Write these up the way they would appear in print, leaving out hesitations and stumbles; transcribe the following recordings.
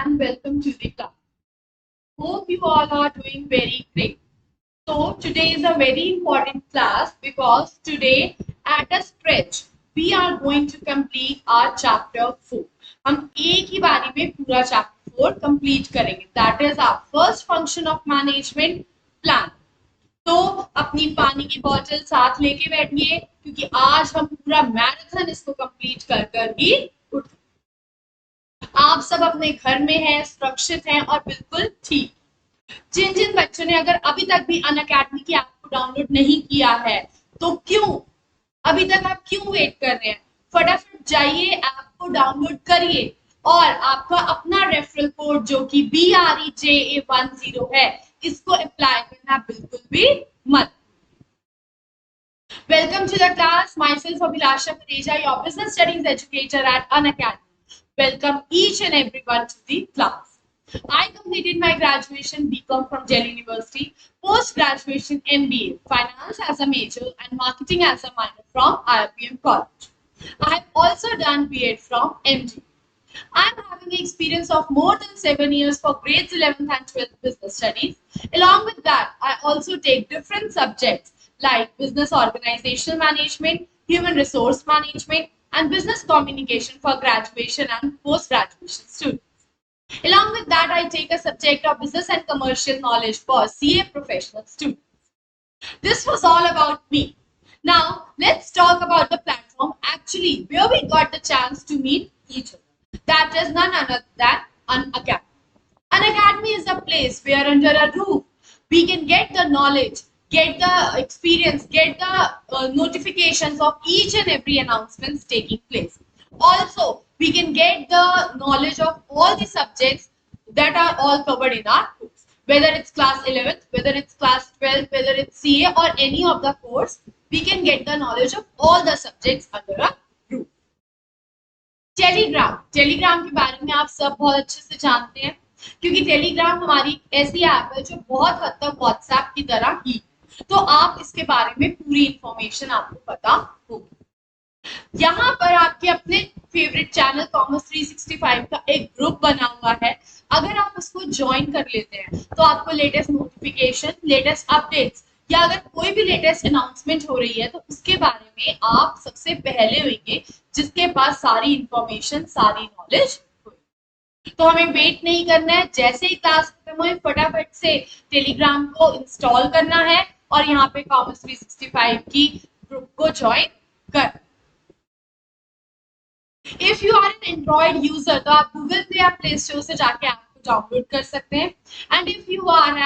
and welcome to the class. Hope you all are doing very great. So today is a very important class because today at a stretch we are going to complete our chapter 4. हम एक ही बारी में पूरा chapter 4 complete करेंगे. That is our first function of management plan. तो अपनी पानी की बोतल साथ लेके बैठिए क्योंकि आज हम पूरा मैराथन इसको कंप्लीट कर कर ही उठ. आप सब अपने घर में हैं, सुरक्षित हैं और बिल्कुल ठीक. जिन जिन बच्चों ने अगर अभी तक भी अनअकैडमी की ऐप को डाउनलोड नहीं किया है तो क्यों अभी तक आप क्यों वेट कर रहे हैं? फटाफट जाइए, ऐप को डाउनलोड करिए और आपका अपना रेफरल कोड जो कि BREJA10 है इसको अप्लाई करना बिल्कुल भी मत. Welcome to the class. Myself Abhilasha Pareja, your business studies educator at Unacademy. Welcome each and everyone to the class. I completed my graduation BCom from Delhi University, post-graduation MBA, Finance as a major and Marketing as a minor from IIPM College. I have also done BEd from MD. I am having experience of more than 7 years for grades 11th and 12th business studies. Along with that, I also take different subjects like business organizational management, human resource management, and business communication for graduation and post-graduation students. Along with that, I take a subject of business and commercial knowledge for CA professional students. This was all about me. Now, let's talk about the platform actually where we got the chance to meet each other. That is none other than Unacademy. Unacademy is a place where under a roof we can get the knowledge, get the experience, get the notifications of each and every announcements taking place. Also, we can get the knowledge of all the subjects that are all covered in our course. Whether it's class 11th, whether it's class 12th, whether it's CA or any of the course, we can get the knowledge of all the subjects under a roof. Telegram के बारे में आप सब बहुत अच्छे से जानते हैं क्योंकि टेलीग्राम हमारी ऐसी ऐप है जो बहुत हद तक व्हाट्सएप की तरह ही, तो आप इसके बारे में पूरी इंफॉर्मेशन आपको पता होगी. यहाँ पर आपके अपने फेवरेट चैनल कॉमर्स 365 का एक ग्रुप बना हुआ है. अगर आप उसको ज्वाइन कर लेते हैं तो आपको लेटेस्ट नोटिफिकेशन, लेटेस्ट अपडेट्स या अगर कोई भी लेटेस्ट अनाउंसमेंट हो रही है तो उसके बारे में आप सबसे पहले होंगे जिसके पास सारी इंफॉर्मेशन, सारी नॉलेज होगी. तो हमें वेट नहीं करना है, जैसे ही क्लास खत्म हुए फटाफट से टेलीग्राम को इंस्टॉल करना है और यहाँ पे कॉमर्स 365 की ग्रुप को ज्वाइन कर. If you are an Android user तो आप गूगल प्ले या प्ले स्टोर से जाके ऐप को डाउनलोड कर सकते हैं. And if you are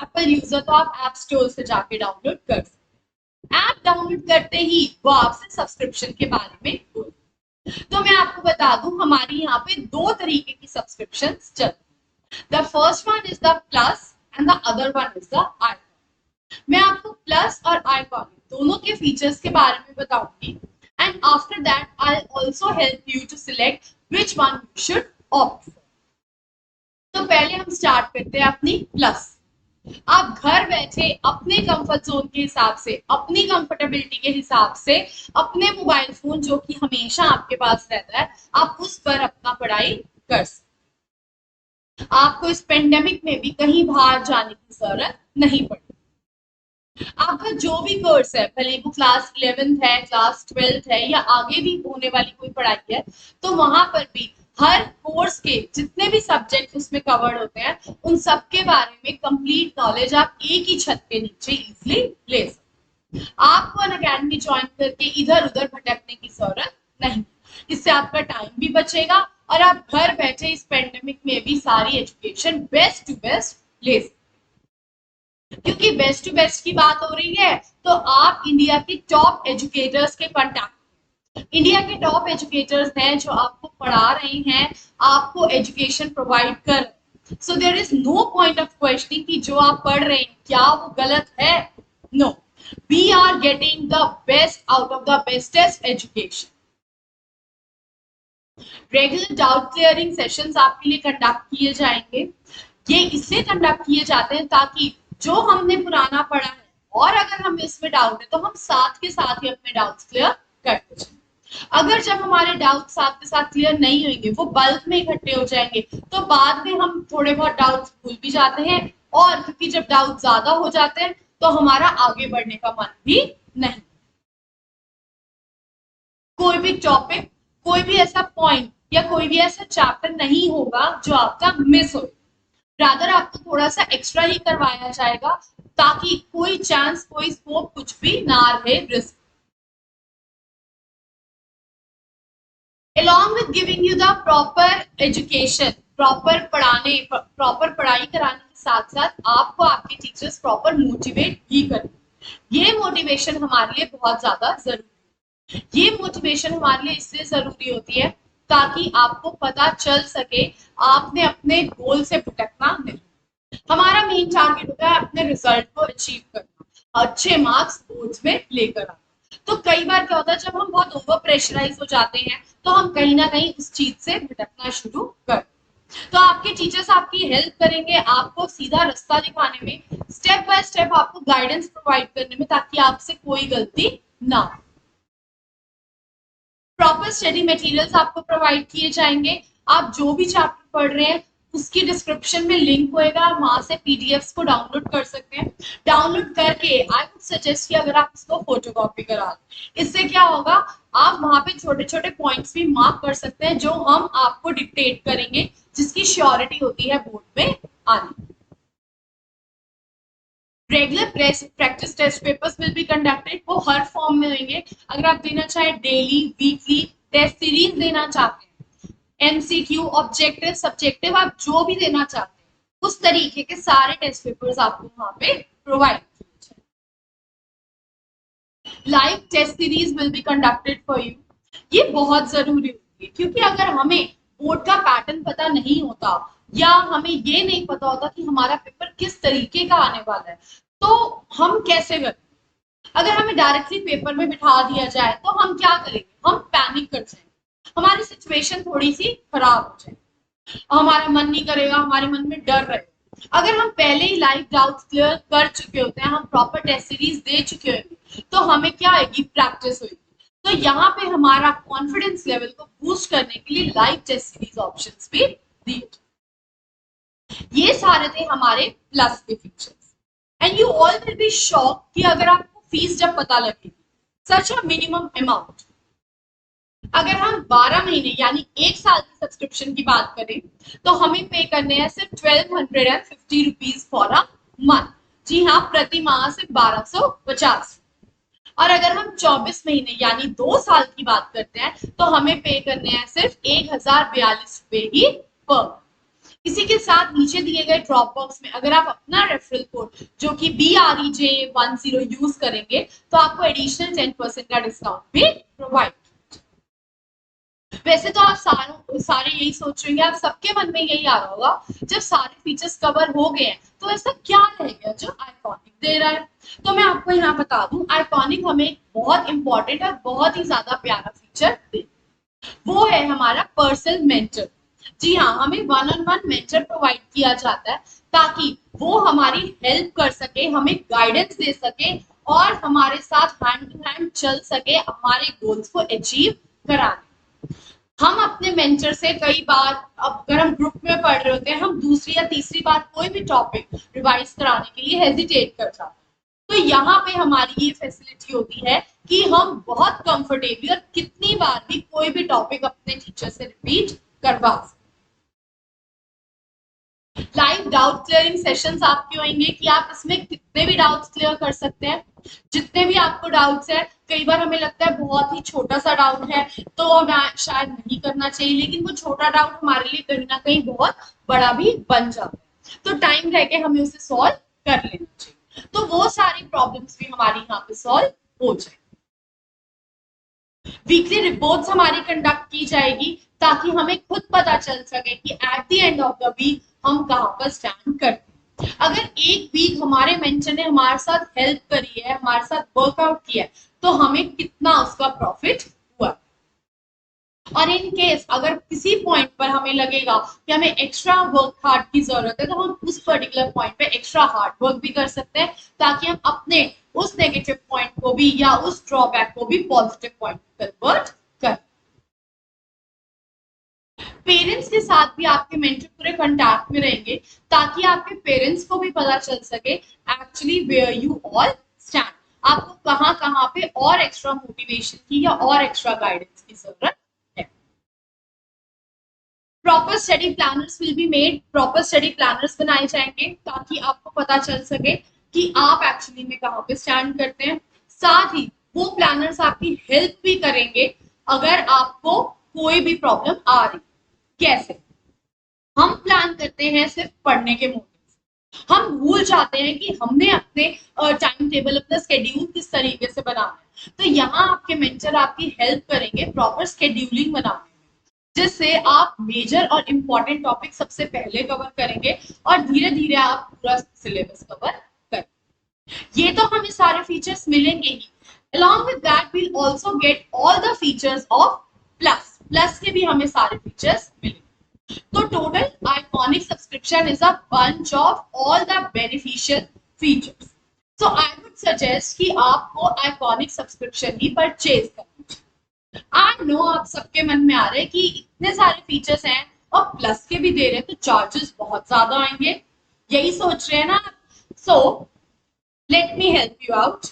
Apple user तो आप ऐप स्टोर से जाके डाउनलोड कर सकते हैं. ऐप डाउनलोड करते ही वो आपसे सब्सक्रिप्शन के बारे में बोलते. तो मैं आपको बता दूं हमारी यहाँ पे दो तरीके की सब्सक्रिप्शन चलती है. The first one is the plus and the other one is the icon. मैं आपको प्लस और आइकॉन दोनों के फीचर्स के बारे में बताऊंगी and after that I also help you to select which one you should opt for. तो पहले हम स्टार्ट करते हैं अपनी प्लस. आप घर बैठे अपने कंफर्ट जोन के हिसाब से, अपनी कंफर्टेबिलिटी के हिसाब से अपने मोबाइल फोन जो कि हमेशा आपके पास रहता है, आप उस पर अपना पढ़ाई कर सकते. आपको इस पेंडेमिक में भी कहीं बाहर जाने की जरूरत नहीं पड़ती. आपका जो भी कोर्स है, भले वो क्लास 11th है, क्लास 12th है या आगे भी होने वाली कोई पढ़ाई है, तो वहां पर भी हर कोर्स के जितने भी सब्जेक्ट उसमें कवर्ड होते हैं उन सब के बारे में कंप्लीट नॉलेज आप एक ही छत के नीचे इजीली ले सकते हैं. आपको अनअकैडमी ज्वाइन करके इधर उधर भटकने की जरूरत नहीं. इससे आपका टाइम भी बचेगा और आप घर बैठे इस पेंडेमिक में भी सारी एजुकेशन बेस्ट टू बेस्ट ले सकते. क्योंकि बेस्ट टू बेस्ट की बात हो रही है तो आप इंडिया के टॉप एजुकेटर्स के कॉन्टैक्ट, इंडिया के टॉप एजुकेटर्स हैं जो आपको पढ़ा रहे हैं, आपको एजुकेशन प्रोवाइड कर. So there is no point of questioning कि जो आप पढ़ रहे हैं क्या वो गलत है. No, we are getting the best out of the bestest education. Regular doubt clearing sessions आपके लिए कंडक्ट किए जाएंगे. ये इसलिए कंडक्ट किए जाते हैं ताकि जो हमने पुराना पढ़ा है और अगर हमें इसमें डाउट है तो हम साथ के साथ ही अपने डाउट्स क्लियर करते जाएं. अगर जब हमारे डाउट्स आपके साथ क्लियर नहीं होंगे, वो बल्क में इकट्ठे हो जाएंगे, तो बाद में हम थोड़े बहुत डाउट्स भूल भी जाते हैं, और क्योंकि जब डाउट ज्यादा हो जाते हैं तो हमारा आगे बढ़ने का मन भी नहीं। कोई भी टॉपिक, कोई भी ऐसा पॉइंट या कोई भी ऐसा चैप्टर नहीं होगा जो आपका मिस हो, रादर आपको थोड़ा सा एक्स्ट्रा ही करवाया जाएगा, ताकि कोई चांस, कोई स्कोप कुछ भी ना रहे risk. along with giving you the proper education, proper पढ़ाई कराने के साथ साथ आपको आपके टीचर्स प्रॉपर मोटिवेट भी करें। ये मोटिवेशन हमारे लिए बहुत ज्यादा जरूरी है। ये मोटिवेशन हमारे लिए इसलिए जरूरी होती है ताकि आपको पता चल सके आपने अपने गोल से भटकना नहीं। हमारा मेन टारगेट होता है अपने रिजल्ट को अचीव करना, अच्छे मार्क्स बोर्ड्स में लेकर आना। तो कई बार क्या होता है, जब हम बहुत ओवर प्रेशराइज हो जाते हैं तो हम कहीं ना कहीं उस चीज से भटकना शुरू कर। तो आपके टीचर्स आपकी हेल्प करेंगे, आपको सीधा रास्ता दिखाने में, स्टेप बाय स्टेप आपको गाइडेंस प्रोवाइड करने में, ताकि आपसे कोई गलती ना हो। प्रॉपर स्टडी मटेरियल्स आपको प्रोवाइड किए जाएंगे। आप जो भी चैप्टर पढ़ रहे हैं उसकी डिस्क्रिप्शन में लिंक होएगा, वहां से पीडीएफ्स को डाउनलोड कर सकते हैं। डाउनलोड करके आई वुड सजेस्ट कि अगर आप इसको फोटोकॉपी करा लें, इससे क्या होगा, आप वहां पे छोटे छोटे पॉइंट्स भी मार्क कर सकते हैं जो हम आपको डिक्टेट करेंगे, जिसकी श्योरिटी होती है बोर्ड में आने। Regular practice test papers will be conducted, वो हर फॉर्म में होंगे। अगर आप देना चाहें डेली, वीकली टेस्ट सीरीज देना चाहते हैं, एमसीक्यू, ऑब्जेक्टिव, सब्जेक्टिव, आप जो भी देना चाहते हैं उस तरीके के सारे टेस्ट पेपर्स आपको वहां पे प्रोवाइड किए जाए। Live test series will be conducted for you. ये बहुत जरूरी होती है, क्योंकि अगर हमें बोर्ड का पैटर्न पता नहीं होता या हमें ये नहीं पता होता कि हमारा पेपर किस तरीके का आने वाला है, तो हम कैसे करें। अगर हमें डायरेक्टली पेपर में बिठा दिया जाए तो हम क्या करेंगे, हम पैनिक कर जाएंगे, हमारी सिचुएशन थोड़ी सी खराब हो जाएगी, हमारा मन नहीं करेगा, हमारे मन में डर रहेगा। अगर हम पहले ही लाइव डाउट्स क्लियर कर चुके होते हैं, हम प्रॉपर टेस्ट सीरीज दे चुके होंगे, तो हमें क्या आएगी, प्रैक्टिस होगी। तो यहाँ पे हमारा कॉन्फिडेंस लेवल को बूस्ट करने के लिए लाइव टेस्ट सीरीज ऑप्शंस भी दिए। ये सारे थे हमारे प्लस के features. And you all will be shock कि अगर आपको फीस जब पता लगेगी, सच अ मिनिमम अमाउंट, अगर हम 12 महीने यानी 1 साल की सब्सक्रिप्शन की बात करें तो हमें पे करने हैं सिर्फ 1250 रुपीज फॉर अ मंथ। जी हाँ, प्रति माह सिर्फ 1250। और अगर हम 24 महीने यानी 2 साल की बात करते हैं तो हमें पे करने हैं सिर्फ 1042 रुपए ही पर। इसी के साथ नीचे दिए गए ड्रॉप बॉक्स में अगर आप अपना रेफरल कोड जो कि BREJ10 यूज करेंगे तो आपको एडिशनल 10% का डिस्काउंट भी प्रोवाइड। वैसे तो आप सारे यही सोच रहे हैं, आप सबके मन में यही आ रहा होगा, जब सारे फीचर्स कवर हो गए हैं तो ऐसा क्या रह गया जो आइकॉनिक दे रहा है। तो मैं आपको यहाँ बता दूं, आइकॉनिक हमें बहुत इंपॉर्टेंट और बहुत ही ज्यादा प्यारा फीचर दे, वो है हमारा पर्सनल मेंटर। जी हाँ, हमें 1-on-1 मेंटर प्रोवाइड किया जाता है ताकि वो हमारी हेल्प कर सके, हमें गाइडेंस दे सके और हमारे साथ हैंड टू हैंड चल सके हमारे गोल्स को अचीव कराने। हम अपने मेंटर से कई बार, अब अगर हम ग्रुप में पढ़ रहे होते हैं, हम दूसरी या तीसरी बार कोई भी टॉपिक रिवाइज कराने के लिए हेजिटेट कर जाते हैं, तो यहाँ पे हमारी ये फैसिलिटी होती है कि हम बहुत कंफर्टेबली और कितनी बार भी कोई भी टॉपिक अपने टीचर से रिपीट करवा सकते। लाइव डाउट क्लियरिंग सेशंस आपके होंगे कि आप इसमें कितने भी डाउट्स क्लियर कर सकते हैं, जितने भी आपको डाउट्स है। कई बार हमें लगता है बहुत ही छोटा सा डाउट है तो हमें शायद नहीं करना चाहिए, लेकिन वो छोटा डाउट हमारे लिए कहीं ना कहीं बहुत बड़ा भी बन जाता है, तो टाइम रह के हमें उसे सॉल्व कर लेना चाहिए। तो वो सारी प्रॉब्लम्स भी हमारी यहाँ पे सॉल्व हो जाए। वीकली रिपोर्ट्स हमारी कंडक्ट की जाएगी ताकि हमें खुद पता चल सके कि at the end of the week हम कहाँ पर स्टैंड करते हैं। अगर एक वीक हमारे मेंटर ने हमारे साथ हेल्प करी है, हमारे साथ वर्कआउट किया है, तो हमें कितना उसका प्रॉफिट हुआ। और इन केस अगर किसी पॉइंट पर हमें लगेगा कि हमें एक्स्ट्रा वर्क हार्ड की जरूरत है, तो हम उस पर्टिकुलर पॉइंट पे एक्स्ट्रा हार्ड वर्क भी कर सकते हैं ताकि हम अपने उस नेगेटिव पॉइंट को भी या उस ड्रॉबैक को भी पॉजिटिव पॉइंट कन्वर्ट कर। पेरेंट्स के साथ भी आपके मेंटर पूरे कांटेक्ट में रहेंगे ताकि आपके पेरेंट्स को भी पता चल सके actually where you all stand, आपको कहाँ कहाँ पे और एक्स्ट्रा मोटिवेशन की या और एक्स्ट्रा गाइडेंस की जरूरत है। Proper study planners will be made, proper study planners बनाए जाएंगे ताकि आपको पता चल सके कि आप एक्चुअली में कहाँ पे स्टैंड करते हैं। साथ ही वो प्लानर्स आपकी हेल्प भी करेंगे अगर आपको कोई भी प्रॉब्लम आ रही। कैसे? हम प्लान करते हैं सिर्फ पढ़ने के मोड, हम भूल जाते हैं कि हमने अपने टाइम टेबल, अपना स्केड्यूल किस तरीके से बनाना है। तो यहाँ आपके मेंटर आपकी हेल्प करेंगे प्रॉपर स्केड्यूलिंग बनाने में, जिससे आप मेजर और इम्पोर्टेंट टॉपिक सबसे पहले कवर करेंगे और धीरे धीरे आप पूरा सिलेबस कवर करेंगे। ये तो हमें सारे फीचर्स मिलेंगे ही। Along with that, we'll also get all the features of Plus. Plus के भी हमें सारे फीचर्स मिलेंगे। तो total iconic subscription is a bunch of all the beneficial features. So I would suggest कि आपको आइकॉनिक सब्सक्रिप्शन ही purchase करना चाहिए। आई नो आप सबके मन में आ रहे हैं कि इतने सारे फीचर्स हैं और प्लस के भी दे रहे हैं तो चार्जेस बहुत ज्यादा आएंगे, यही सोच रहे हैं ना? So let me help you out.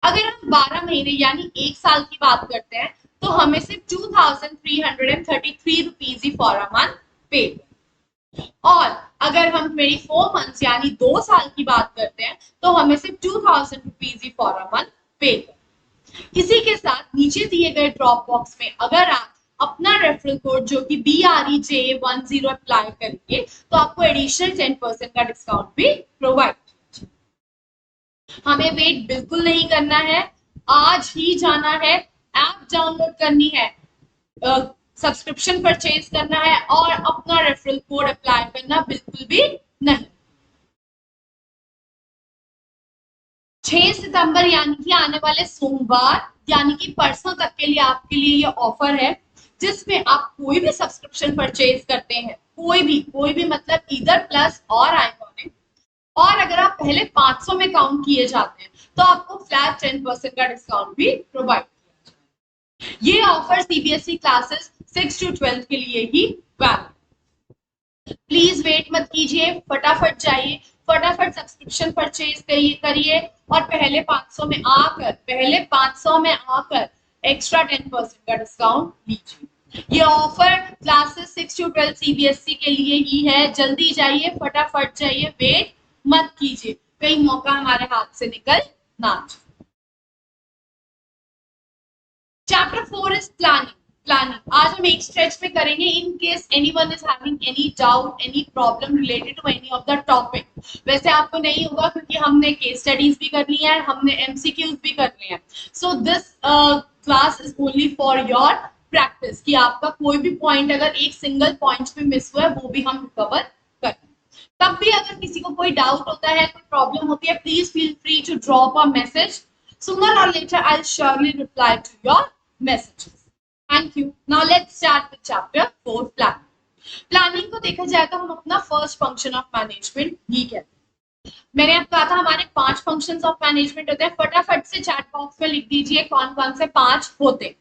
अगर हम 12 महीने यानी एक साल की बात करते हैं तो हमें सिर्फ 2333 rupees he for a month पे। और अगर हम 24 मंथ्स यानी 2 साल की बात करते हैं तो हमें सिर्फ 2000 rupees he for a month पे। इसी के साथ नीचे दिए गए ड्रॉप बॉक्स में अगर आप अपना रेफरल कोड जो कि BREJ10 अप्लाई करेंगे तो आपको एडिशनल 10% का डिस्काउंट भी प्रोवाइड। हमें वेट बिल्कुल नहीं करना है, आज ही जाना है, ऐप डाउनलोड करनी है, सब्सक्रिप्शन परचेज करना है और अपना रेफरल कोड अप्लाई करना बिल्कुल भी नहीं। 6 सितंबर यानी कि आने वाले सोमवार यानी कि परसों तक के लिए आपके लिए ये ऑफर है जिसमें आप कोई भी सब्सक्रिप्शन परचेज करते हैं, कोई भी मतलब इधर प्लस और आइकॉनिक, और अगर आप पहले 500 में काउंट किए जाते हैं तो आपको फ्लैट 10% का डिस्काउंट भी प्रोवाइड किया जाता है। ये ऑफर सीबीएसई क्लासेस 6 to 12 के लिए ही वैलिड। प्लीज वेट मत कीजिए, फटाफट जाइए, फटाफट सब्सक्रिप्शन परचेज करिए और पहले 500 में आकर एक्स्ट्रा 10% का डिस्काउंट लीजिए। ये ऑफर क्लासेस 6 to 12 सीबीएसई के लिए ही है। जल्दी जाइए, फटाफट जाइए, वेट मत कीजिए, कहीं मौका हमारे हाथ से निकल ना जाए। Chapter 4 is planning. आज हम एक स्ट्रेच में करेंगे। In case anyone is having any doubt, any problem related to any of the topic, वैसे आपको नहीं होगा क्योंकि हमने केस स्टडीज भी कर ली है, हमने एमसीक्यूज भी कर लिए हैं। So this class is only for your practice कि आपका कोई भी पॉइंट अगर एक सिंगल पॉइंट पे मिस हुआ है वो भी हम रिकवर करें। तब भी अगर किसी को कोई डाउट होता है, कोई प्रॉब्लम होती है, please feel free to drop a message. Sooner or later, I'll surely reply to your messages. Thank you. Now let's start with chapter 4, planning. Planning को देखा जाए तो हम अपना फर्स्ट फंक्शन ऑफ मैनेजमेंट ही कहते हैं। मैंने अब कहा था हमारे 5 फंक्शंस ऑफ मैनेजमेंट होते हैं। फटाफट से चैट बॉक्स में लिख दीजिए कौन कौन से 5 होते हैं।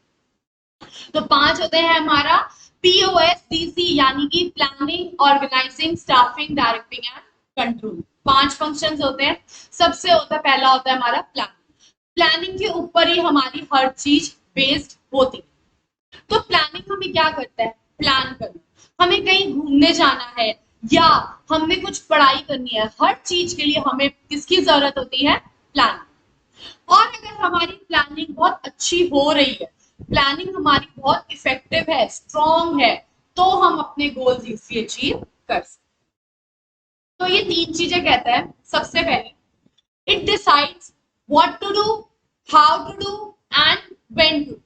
तो 5 होते हैं हमारा POSDC यानी कि planning, organizing, staffing, directing and control. 5 functions होते हैं। सबसे पहला होता है हमारा प्लानिंग। प्लानिंग के ऊपर ही हमारी हर चीज बेस्ड होती है। तो प्लानिंग हमें क्या करता है? प्लान करना। हमें कहीं घूमने जाना है या हमने कुछ पढ़ाई करनी है, हर चीज के लिए हमें किसकी जरूरत होती है? प्लानिंग। और अगर हमारी प्लानिंग बहुत अच्छी हो रही है, प्लानिंग हमारी बहुत इफेक्टिव है, स्ट्रॉन्ग है, तो हम अपने गोल्स इजीली अचीव कर सकते। तो ये 3 चीजें कहता है। सबसे पहले it decides what to do, how to do and when to do.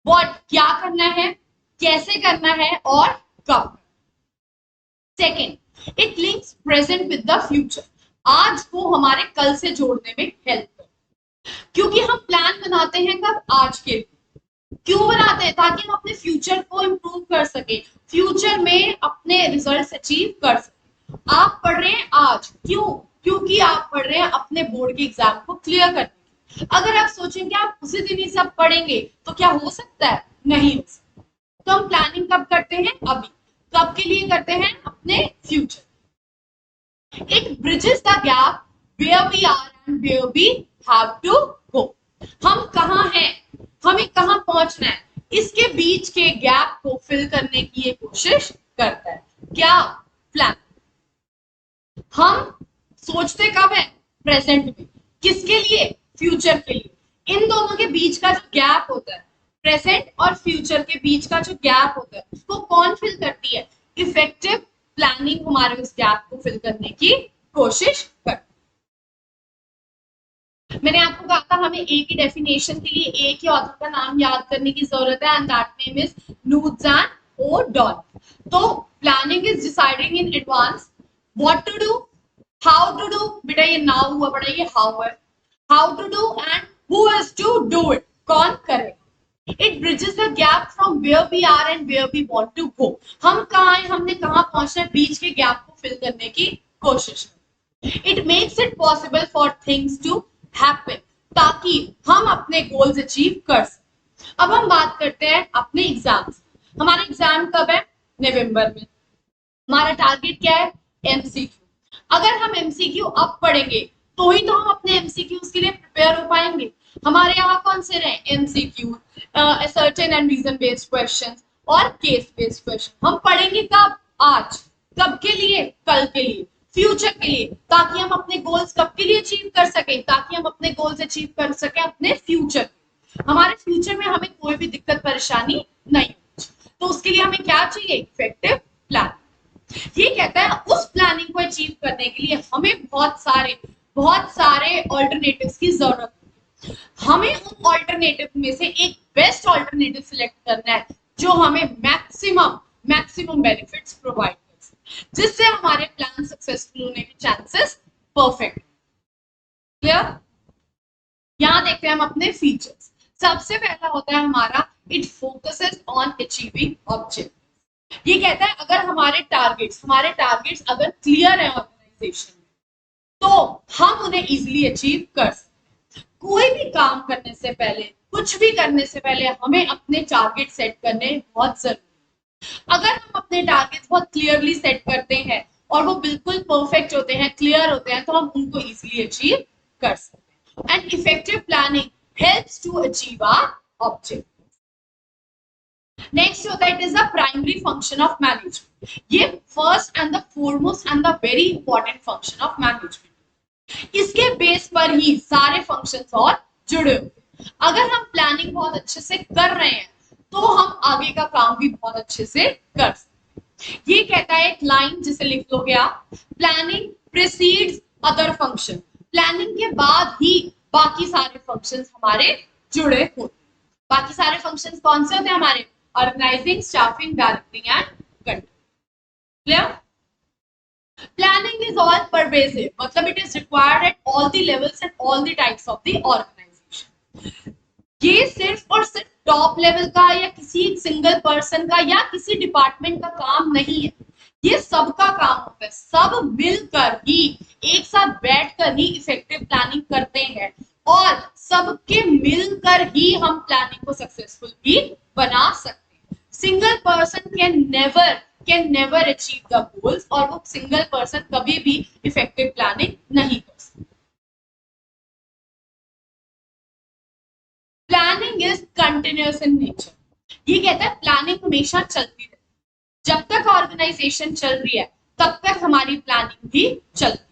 What क्या करना है, कैसे करना है और कब। Second, it links present with the future. आज को हमारे कल से जोड़ने में हेल्प करता है, क्योंकि हम प्लान बनाते हैं कब? आज के लिए। क्यों बनाते हैं? ताकि हम अपने फ्यूचर को इम्प्रूव कर सके, फ्यूचर में अपने रिजल्ट अचीव कर सके। आप पढ़ रहे हैं आज, क्यों? क्योंकि आप पढ़ रहे हैं अपने बोर्ड के एग्जाम को क्लियर करने। अगर आप सोचेंगे आप उसी दिन ही सब पढ़ेंगे तो क्या हो सकता है? नहीं हो सकता। तो हम प्लानिंग कब करते हैं? अभी। कब के लिए करते हैं? अपने future. It bridges the gap where we are and where we have to go. हम कहाँ हैं, हमें कहाँ पहुंचना है, इसके बीच के गैप को फिल करने की ये कोशिश करता है। क्या? प्लान। हम सोचते कब है? प्रेजेंट में। किसके लिए? फ्यूचर के लिए। इन दोनों के बीच का जो गैप होता है, प्रेजेंट और फ्यूचर के बीच का जो गैप होता है, उसको कौन फिल करती है? इफेक्टिव प्लानिंग हमारे उस गैप को फिल करने की कोशिश करती है। मैंने आपको कहा था हमें ए की डेफिनेशन के लिए ए के ऑथर का नाम याद करने की जरूरत है, एंड दैट नेम इज नूट्ज़ ओ डॉन। तो planning is deciding in advance what to do, how to do. बेटा ये नाउ हुआ, बड़ा ये हाउ है। How to do and who is to do it, कौन करेगा। It bridges the gap from where we are and where we want to go. हम कहाँ हैं, हमने कहाँ पहुंचना है, बीच के गैप को फिल करने की कोशिश। It makes it possible for things to happen, ताकि हम अपने गोल्स अचीव कर सकें। अब हम बात करते हैं अपने एग्जाम्स। हमारा एग्जाम कब है? नवंबर में। हमारा टारगेट क्या है? एमसीक्यू। अगर हम एमसीक्यू अब पढ़ेंगे तो ही तो हम अपने एमसीक्यूज के लिए प्रिपेयर हो पाएंगे। हमारे यहाँ कौन से रहे? MCQ, certain and reason based questions और केस बेस्ड क्वेश्चन। हम पढ़ेंगे कब? आज। कब के लिए? कल के लिए, फ्यूचर के लिए, ताकि हम अपने गोल्स कब के लिए अचीव कर सकें? ताकि हम अपने गोल्स अचीव कर सकें अपने फ्यूचर। हमारे फ्यूचर में हमें कोई भी दिक्कत परेशानी नहीं, तो उसके लिए हमें क्या चाहिए? Effective plan. ये कहता है उस प्लानिंग को अचीव करने के लिए हमें बहुत सारे ऑल्टरनेटिव्स की जरूरत है। हमें उन ऑल्टरनेटिव में से एक बेस्ट ऑल्टरनेटिव सिलेक्ट करना है जो हमें मैक्सिमम बेनिफिट्स प्रोवाइड कर सके, जिससे हमारे प्लान सक्सेसफुल होने के चांसेस परफेक्ट। क्लियर? यहां देखते हैं हम अपने फीचर्स। सबसे पहला होता है हमारा it focuses on achieving objective. ये कहता है अगर हमारे टारगेट्स अगर क्लियर है ऑर्गेनाइजेशन में, तो हम उन्हें इजीली अचीव कर सकते हैं। कोई भी काम करने से पहले, कुछ भी करने से पहले हमें अपने टारगेट सेट करने बहुत जरूरी है। अगर हम अपने टारगेट्स बहुत क्लियरली सेट करते हैं और वो बिल्कुल परफेक्ट होते हैं, क्लियर होते हैं, तो हम उनको इजीली अचीव कर सकते हैं। And effective planning helps to achieve our objective. Next होता है it is the primary function of management. ये first and the foremost and the very important function of management. इसके बेस पर ही सारे फंक्शंस और जुड़े हुए। अगर हम प्लानिंग बहुत अच्छे से कर रहे हैं तो हम आगे का काम भी बहुत अच्छे से कर सकते हैं। ये कहता है एक लाइन जिसे लिख लोगे आप, planning precedes other function. Planning के बाद ही बाकी सारे फंक्शंस हमारे जुड़े होते हैं। बाकी सारे फंक्शंस कौन से होते हैं हमारे? Organising, staffing, directing and control. Clear? Planning is all pervasive, मतलब it is required at all the levels and all the types of the organisation. ये सिर्फ और सिर्फ टॉप लेवल का या किसी सिंगल पर्सन का या किसी डिपार्टमेंट का काम नहीं है, ये सबका काम होता है। सब मिलकर ही, एक साथ बैठकर ही इफेक्टिव प्लानिंग करते हैं और सबके मिलकर ही हम प्लानिंग को सक्सेसफुल भी बना सकते हैं। Single person can never achieve the goals, और वो सिंगल पर्सन कभी भी इफेक्टिव प्लानिंग नहीं कर सकता। Planning is continuous in nature. ये कहता है प्लानिंग हमेशा चलती रहे। जब तक ऑर्गेनाइजेशन चल रही है तब तक हमारी प्लानिंग भी चलती है।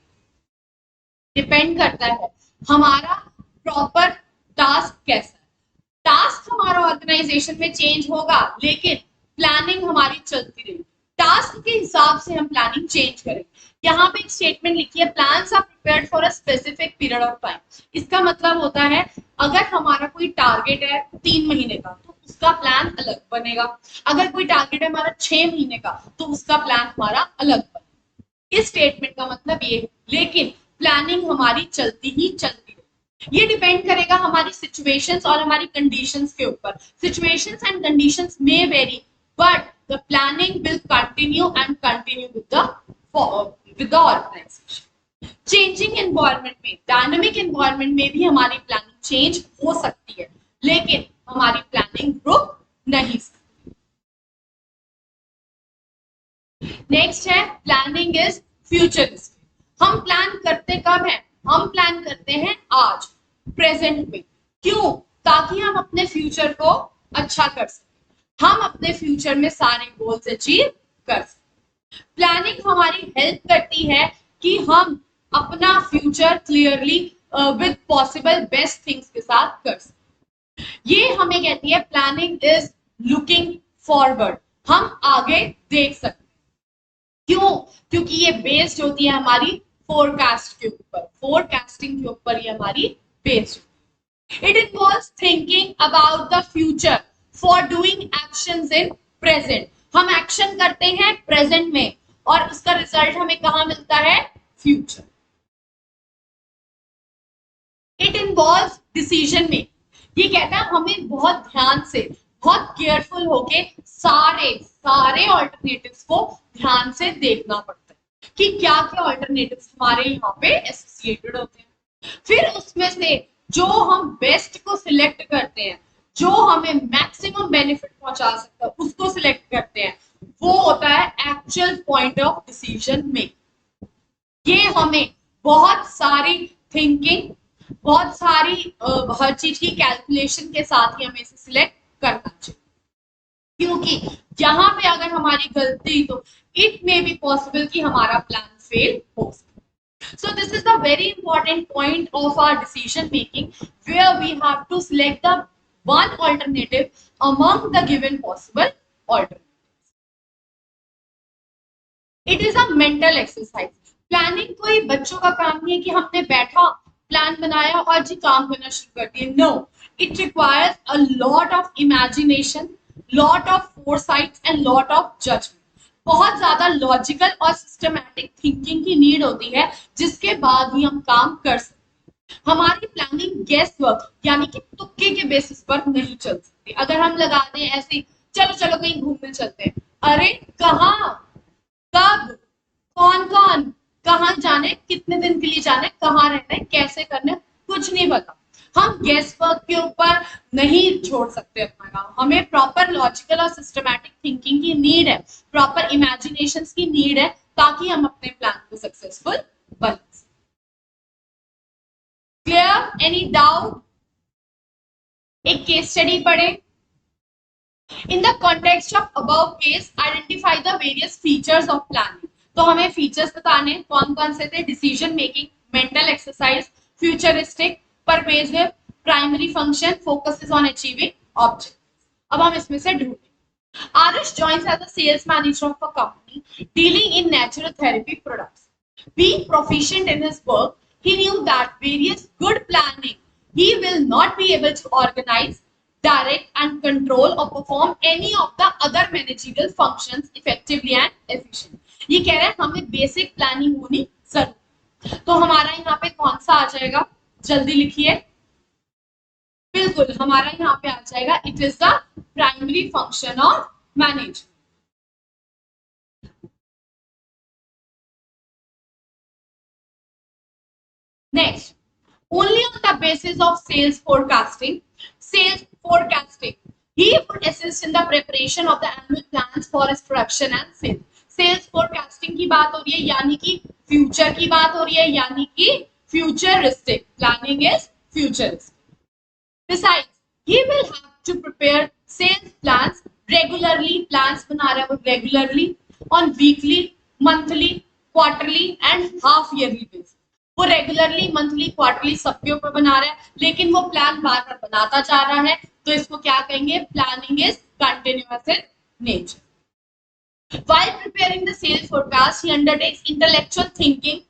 डिपेंड करता है हमारा प्रॉपर टास्क कैसा है। टास्क हमारा ऑर्गेनाइजेशन में चेंज होगा लेकिन प्लानिंग हमारी चलती रहेगी। टास्क के हिसाब से हम प्लानिंग चेंज करेंगे। यहाँ पे एक स्टेटमेंट लिखी है, plans are prepared for a specific period of time. इसका मतलब होता है अगर हमारा कोई टारगेट है 3 महीने का तो उसका प्लान अलग बनेगा। अगर कोई टारगेट है हमारा 6 महीने का तो उसका प्लान हमारा अलग बनेगा। इस स्टेटमेंट का मतलब ये है, लेकिन प्लानिंग हमारी चलती ही चलती है। ये डिपेंड करेगा हमारी सिचुएशंस और हमारी कंडीशंस के ऊपर। Situations and conditions may very but the planning will continue with the organization. Changing environment में, डायनामिक एनवायरनमेंट में भी हमारी प्लानिंग चेंज हो सकती है, लेकिन हमारी प्लानिंग रुक नहीं सकती। नेक्स्ट है प्लानिंग इज फ्यूचरिस्टिक। हम प्लान करते कब है? हम प्लान करते हैं आज, प्रेजेंट में। क्यों? ताकि हम अपने फ्यूचर को अच्छा कर सकें, हम अपने फ्यूचर में सारे गोल्स अचीव कर सकें। प्लानिंग हमारी हेल्प करती है कि हम अपना future clearly with possible best things के साथ कर सकें। ये हमें कहती है प्लानिंग इज लुकिंग फॉरवर्ड, हम आगे देख सकते हैं। क्यों? क्योंकि ये बेस्ड होती है हमारी फोरकास्ट के ऊपर, फोरकास्टिंग के ऊपर ये हमारी based. It involves thinking about the future for doing actions in present. हम एक्शन करते हैं प्रेजेंट में और उसका रिजल्ट हमें कहां मिलता है? Future. It involves decision making. ये कहता है हमें बहुत ध्यान से, बहुत केयरफुल होके सारे ऑल्टरनेटिव्स को ध्यान से देखना पड़ता है कि क्या क्या ऑल्टरनेटिव्स हमारे यहाँ पे एसोसिएटेड होते हैं। फिर उसमें से जो हम बेस्ट को सिलेक्ट करते हैं, जो हमें मैक्सिमम बेनिफिट पहुंचा सकता है, उसको सिलेक्ट करते हैं। वो होता है actual point of decision making. ये हमें बहुत सारी थिंकिंग, बहुत सारी हर चीज की कैलकुलेशन के साथ ही हमें इसे सिलेक्ट करना चाहिए। क्योंकि यहाँ पे अगर हमारी गलती, तो इट मे बी पॉसिबल कि हमारा प्लान फेल हो सके। So this is the very important point of our decision making, where we have to select the one alternative among the given possible alternatives. It is a mental exercise. Planning कोई बच्चों का काम नहीं है कि हमने बैठा, प्लान बनाया और जी काम करना शुरू कर दिया। No, it requires a lot of imagination, lot of foresight and lot of judgement. बहुत ज्यादा लॉजिकल और सिस्टमैटिक थिंकिंग की नीड होती है, जिसके बाद ही हम काम कर सकते हैं। हमारी प्लानिंग गेस वर्क यानी कि तुक्के के बेसिस पर नहीं चल सकती। अगर हम लगा दें ऐसे, चलो चलो कहीं घूमने चलते हैं, अरे कहाँ, कब, कौन कौन, कहाँ जाने, कितने दिन के लिए जाने, कहाँ रहना है, कैसे करना है, कुछ नहीं पता। हम गेस वर्क के ऊपर नहीं छोड़ सकते अपना काम। हमें प्रॉपर लॉजिकल और सिस्टमैटिक थिंकिंग की नीड है, प्रॉपर इमेजिनेशन की नीड है, ताकि हम अपने प्लान को सक्सेसफुल बना सकें। क्लियर? Any doubt? एक केस स्टडी पढ़े। In the context of above case, identify the various features of planning. तो हमें फीचर्स बताने कौन कौन से थे? Decision making, mental exercise, futuristic, pervasive, primary function, focuses on achieving objectives. अब हम इसमें से ढूंढें। Arish joins as a sales manager of a company dealing in natural therapy products. Being proficient in his work, he knew that various good planning, he will not be able to organize, direct and control or perform any of the other managerial functions effectively and efficiently. ये कह रहा है हमें basic planning होनी जरूरी। तो हमारा यहाँ पे कौन सा आ जाएगा? जल्दी लिखिए। बिल्कुल, हमारा यहाँ पे आ जाएगा it is the primary function of management. Next, only on the basis of sales forecasting, he would assist in the preparation of the annual plans for his production and sales. Sales forecasting की बात हो रही है, यानी कि future की बात हो रही है, यानी कि futuristic planning is futuristic. Besides, he will have to prepare sales plans regularly, plans बना रहा है वो regularly on weekly, monthly, quarterly and half yearly basis. वो रेगुलरली, मंथली, क्वार्टरली सबके ऊपर बना रहा है, लेकिन वो प्लान बार बार बनाता जा रहा है, तो इसको क्या कहेंगे? Planning is continuous in nature. While preparing the sales forecast, he undertakes intellectual thinking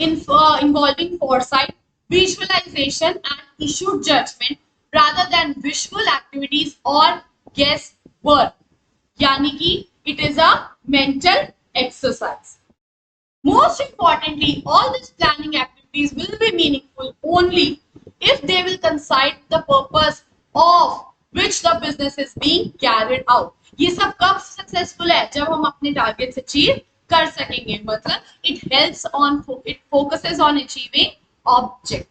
involving foresight, visualization, and issued judgment rather than visual activities or guesswork. यानी कि it is a mental exercise. Most importantly, all these planning activities will be meaningful only if they will coincide the purpose of which the business is being carried out. ये सब कब successful है? जब हम अपने targets achieve कर सकेंगे। मतलब it helps on, it focuses on achieving objects.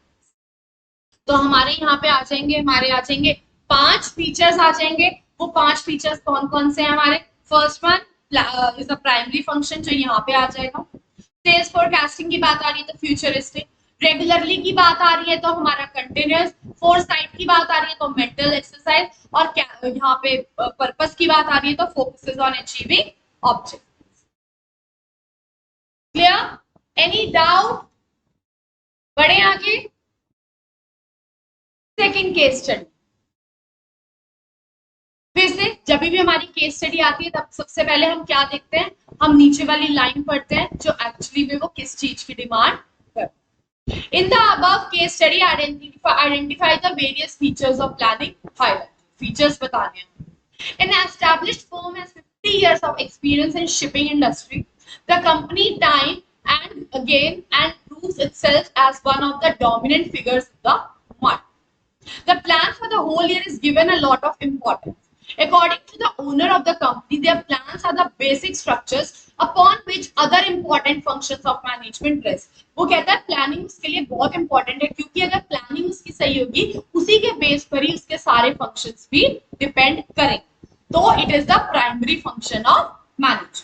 तो हमारे यहाँ पे आ जाएंगे 5 फीचर्स आ जाएंगे। वो 5 फीचर्स कौन कौन से हैं हमारे? First one, is the primary function जो यहाँ पे आ जाएगा। सेल्स फोरकास्टिंग की बात आ रही है तो फ्यूचरिस्टिक, रेगुलरली की बात आ रही है तो हमारा कंटिन्यूअस, फोरसाइट की बात आ रही है तो मेंटल एक्सरसाइज, और यहाँ पे पर्पस की बात आ रही है तो focuses on achieving object. Clear? Any doubt? बढ़े आगे। Second case study. फिर से जब भी हमारी केस स्टडी आती है तब सबसे पहले हम क्या देखते हैं, हम नीचे वाली लाइन पढ़ते हैं जो एक्चुअली में वो किस चीज की डिमांड करती है। In the above case study identify the various features of planning, highlight features बताने हैं। An established firm has 50 years of experience in shipping industry. The company time and again and proves itself as one of the dominant figures in the market. The plan for the whole year is given a lot of importance. According to the owner of the company, their plans are the basic structures upon which other important functions of management rest. वो कहता है planning उसके लिए बहुत important है, क्योंकि अगर planning उसकी सही होगी उसी के बेस पर ही उसके सारे फंक्शंस भी डिपेंड करेंगे। तो it is the primary function of management.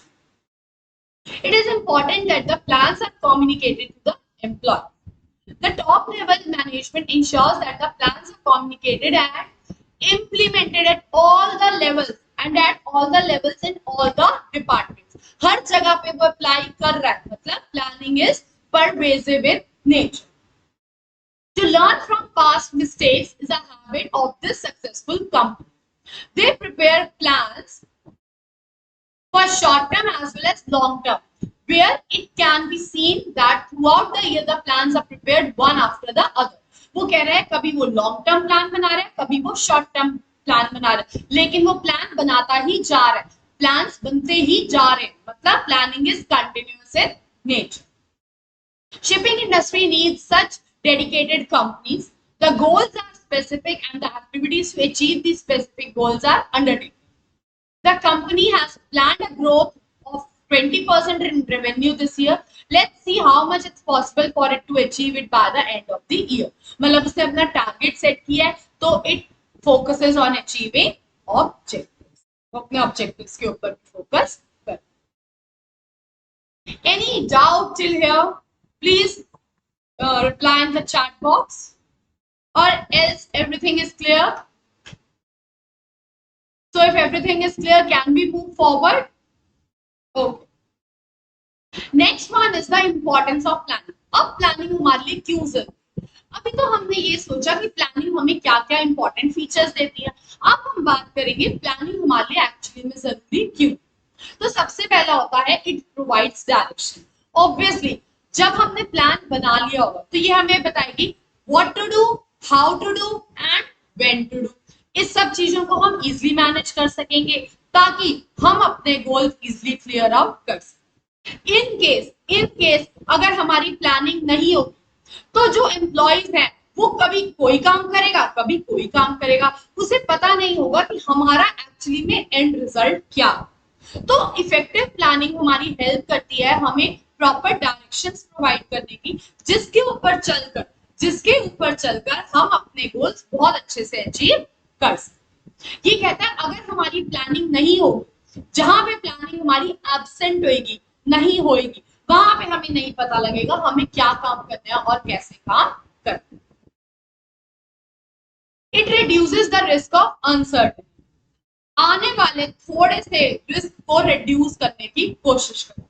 It is important that the plans are communicated to the employee. The top level management ensures that the plans are communicated and implemented at all the levels and at all the levels in all the departments. हर जगह पे वो apply कर रहा है, मतलब planning is pervasive in nature. To learn from past mistakes is a habit of this successful company. They prepare plans for short term as well as long term, where it can be seen that throughout the year the plans are prepared one after the other. वो कह रहा है कभी वो long term plan बना रहा है, कभी वो शॉर्ट टर्म प्लान बना रहा है, लेकिन वो प्लान बनाता ही जा रहा है, प्लान्स बनते ही जा रहे हैं, मतलब planning is continuous in nature. Shipping industry needs such dedicated companies. The goals are specific and the activities to achieve these specific goals are undertaken. The company has planned a growth of 20% in revenue this year. Let's see how much it's possible for it to achieve it by the end of the year. मतलब उसने अपना target set किया है तो it focuses on achieving objectives. वो अपने objectives के ऊपर फोकस कर. Any doubt till here? Please reply in the chat box, or else everything is clear. So if everything is clear, can we move forward? Okay. Next one is the importance of planning. अब planning हमारे लिए क्यों जरूरी? अभी तो हमने ये सोचा कि प्लानिंग हमें क्या क्या इंपॉर्टेंट फीचर्स देती है, अब हम बात करेंगे प्लानिंग हमारे लिए एक्चुअली में जरूरी क्यों. तो सबसे पहला होता है इट प्रोवाइड्स डायरेक्शन. ऑब्वियसली जब हमने प्लान बना लिया होगा तो ये हमें बताएगी what to do, how to do and when to do. इस सब चीजों को हम इजीली मैनेज कर सकेंगे ताकि हम अपने गोल्स इजीली क्लियर आउट कर सकें. इन केस अगर हमारी प्लानिंग नहीं होगी तो जो एम्प्लॉइज हैं वो कभी कोई काम करेगा, कभी कोई काम करेगा, उसे पता नहीं होगा कि हमारा एक्चुअली में एंड रिजल्ट क्या. तो इफेक्टिव प्लानिंग हमारी हेल्प करती है हमें प्रॉपर डायरेक्शंस प्रोवाइड करने की, जिसके ऊपर चलकर हम अपने गोल्स बहुत अच्छे से अचीव कर सकते. ये कहता है अगर हमारी प्लानिंग नहीं होगी, जहां पे प्लानिंग हमारी एब्सेंट होगी, नहीं होगी, वहां पे हमें नहीं पता लगेगा हमें क्या काम करना है और कैसे काम करना है. It reduces the risk of uncertainty. आने वाले थोड़े से रिस्क को रिड्यूस करने की कोशिश करें.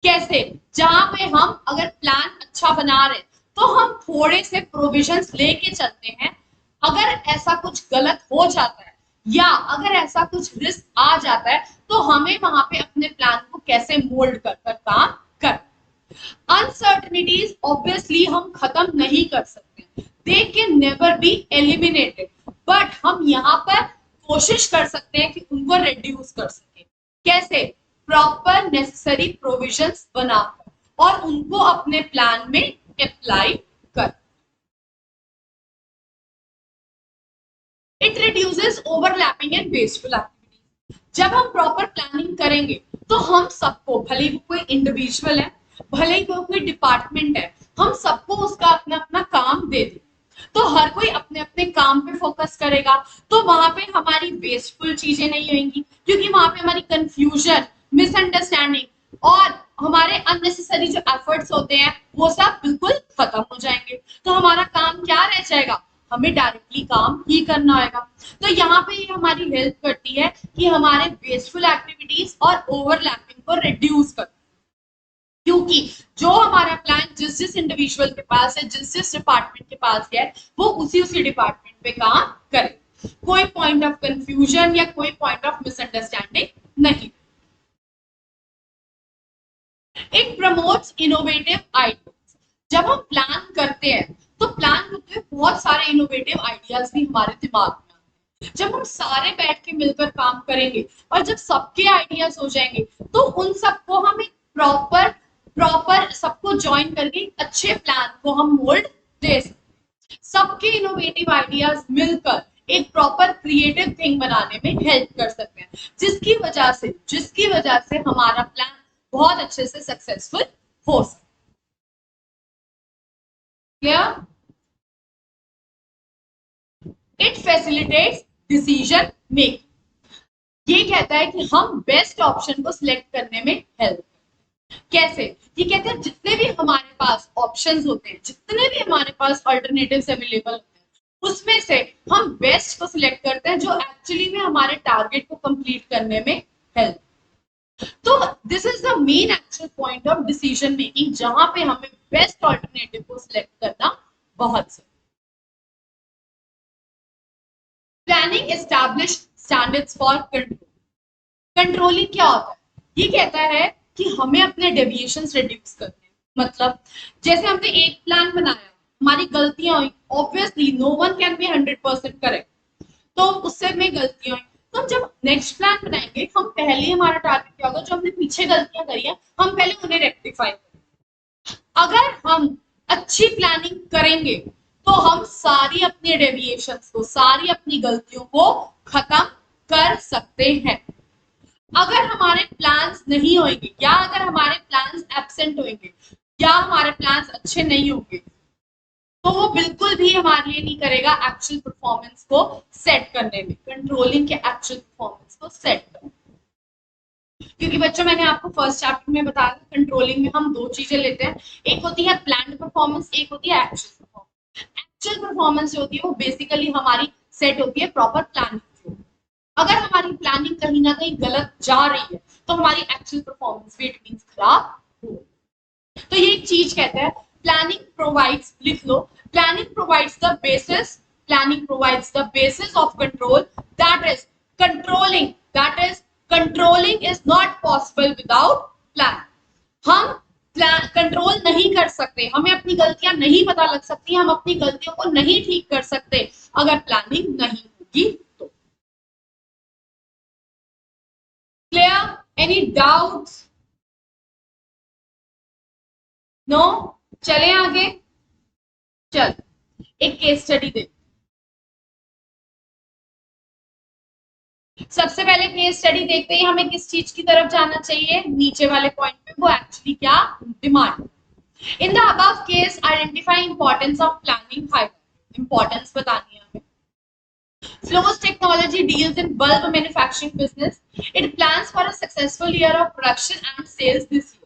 कैसे? जहां पे हम अगर प्लान अच्छा बना रहे तो हम थोड़े से प्रोविजंस लेके चलते हैं. अगर ऐसा कुछ गलत हो जाता है या अगर ऐसा कुछ रिस्क आ जाता है तो हमें वहां पे अपने प्लान को कैसे मोल्ड कर काम कर. अनसर्टेनिटीज ऑब्वियसली हम खत्म नहीं कर सकते, they can never be eliminated, but हम यहाँ पर कोशिश कर सकते हैं कि उनको रिड्यूस कर सके. कैसे? प्रॉपर नेसेसरी प्रोविजंस बनाकर और उनको अपने प्लान में अप्लाई कर. It reduces overlapping and wasteful activities. जब हम प्रॉपर प्लानिंग करेंगे तो हम सबको, भले ही कोई इंडिविजुअल है, भले ही कोई डिपार्टमेंट है, हम सबको उसका अपना अपना काम दे दें तो हर कोई अपने अपने काम पे फोकस करेगा. तो वहां पे हमारी वेस्टफुल चीजें नहीं होंगी, क्योंकि वहां पे हमारी कंफ्यूजन मिसअंडरस्टैंडिंग और हमारे अननेसेसरी जो एफर्ट्स होते हैं वो सब बिल्कुल खत्म हो जाएंगे। तो हमारा काम क्या रह जाएगा, हमें डायरेक्टली काम ही करना होगा। तो यहाँ पे ये हमारी हेल्प करती है कि हमारे वेस्टफुल एक्टिविटीज और ओवरलैपिंग को रिड्यूस कर, क्योंकि जो हमारा प्लान जिस जिस इंडिविजुअल के पास है, जिस जिस डिपार्टमेंट के पास है, वो उसी उसी डिपार्टमेंट पे काम करे, कोई पॉइंट ऑफ कंफ्यूजन या कोई पॉइंट ऑफ मिसअंडरस्टैंडिंग नहीं। It promotes innovative ideas. जब हम प्लान करते हैं तो प्लान करते हुए बहुत सारे इनोवेटिव आइडियाज भी हमारे दिमाग में आते हैं। जब हम सारे बैठ के मिलकर काम करेंगे और जब सबके आइडियाज हो जाएंगे तो उन सबको हम एक प्रॉपर सबको ज्वाइन करके अच्छे प्लान को हम मोल्ड दे सकते हैं। सबके इनोवेटिव आइडियाज मिलकर एक प्रॉपर क्रिएटिव थिंग बनाने में हेल्प कर सकते हैं, जिसकी वजह से हमारा प्लान बहुत अच्छे से सक्सेसफुल हो सकता है। It facilitates decision making. ये कहता है कि हम बेस्ट ऑप्शन को सिलेक्ट करने में हेल्प। कैसे? ये कहते हैं जितने भी हमारे पास ऑप्शंस होते हैं, जितने भी हमारे पास अल्टरनेटिव्स अवेलेबल होते हैं, उसमें से हम बेस्ट को सिलेक्ट करते हैं जो एक्चुअली में हमारे टारगेट को कंप्लीट करने में हेल्प। तो this is the main actual point of decision making, जहां पे हमें बेस्ट ऑल्टरनेटिव को सिलेक्ट करना बहुत जरूरी। Planning establish standards for control. Controlling क्या होता है? ये कहता है कि हमें अपने डेविएशंस रिड्यूस करने हैं। मतलब जैसे हमने एक प्लान बनाया, हमारी गलतियां हुई, obviously no one can be 100% correct, तो उससे हमें गलतियां हुई। तो हम जब नेक्स्ट प्लान बनाएंगे, हम पहले हमारा टारगेट क्या होगा, जो हमने पीछे गलतियां करी है हम पहले उन्हें रेक्टिफाई करेंगे। अगर हम अच्छी प्लानिंग करेंगे तो हम सारी अपनी डेविएशंस को, सारी अपनी गलतियों को खत्म कर सकते हैं। अगर हमारे प्लान्स नहीं होंगे या अगर हमारे प्लान्स एब्सेंट होंगे या हमारे प्लान्स अच्छे नहीं होंगे तो वो बिल्कुल भी हमारे लिए नहीं करेगा एक्चुअल परफॉर्मेंस को सेट करने में, कंट्रोलिंग के एक्चुअल परफॉर्मेंस को सेट करने। क्योंकि बच्चों मैंने आपको फर्स्ट चैप्टर में बताया कंट्रोलिंग में हम दो चीजें लेते हैं, एक होती है प्लान्ड परफॉर्मेंस, एक होती है एक्चुअल परफॉर्मेंस। एक्चुअल परफॉर्मेंस जो होती है वो बेसिकली हमारी सेट होती है प्रॉपर प्लानिंग। अगर हमारी प्लानिंग कहीं ना कहीं गलत जा रही है तो हमारी एक्चुअल परफॉर्मेंस भी इट मींस खराब हो। तो ये एक चीज कहता है प्लानिंग प्रोवाइड्स, लिख लो, planning provides the basis, planning provides the basis of control, that is controlling is not possible without plan. हम कंट्रोल नहीं कर सकते, हमें अपनी गलतियां नहीं पता लग सकती, हम अपनी गलतियों को नहीं ठीक कर सकते अगर प्लानिंग नहीं होगी। Clear? Any doubts? No? चले आगे। चल एक केस स्टडी दे। सबसे पहले केस स्टडी देखते ही हमें किस चीज की तरफ जाना चाहिए, नीचे वाले पॉइंट पे, वो एक्चुअली क्या demand. In the above case identify importance of planning. High importance बतानी है हमें। Flows Technology deals in bulb manufacturing business. It plans for a successful year of production and sales this year.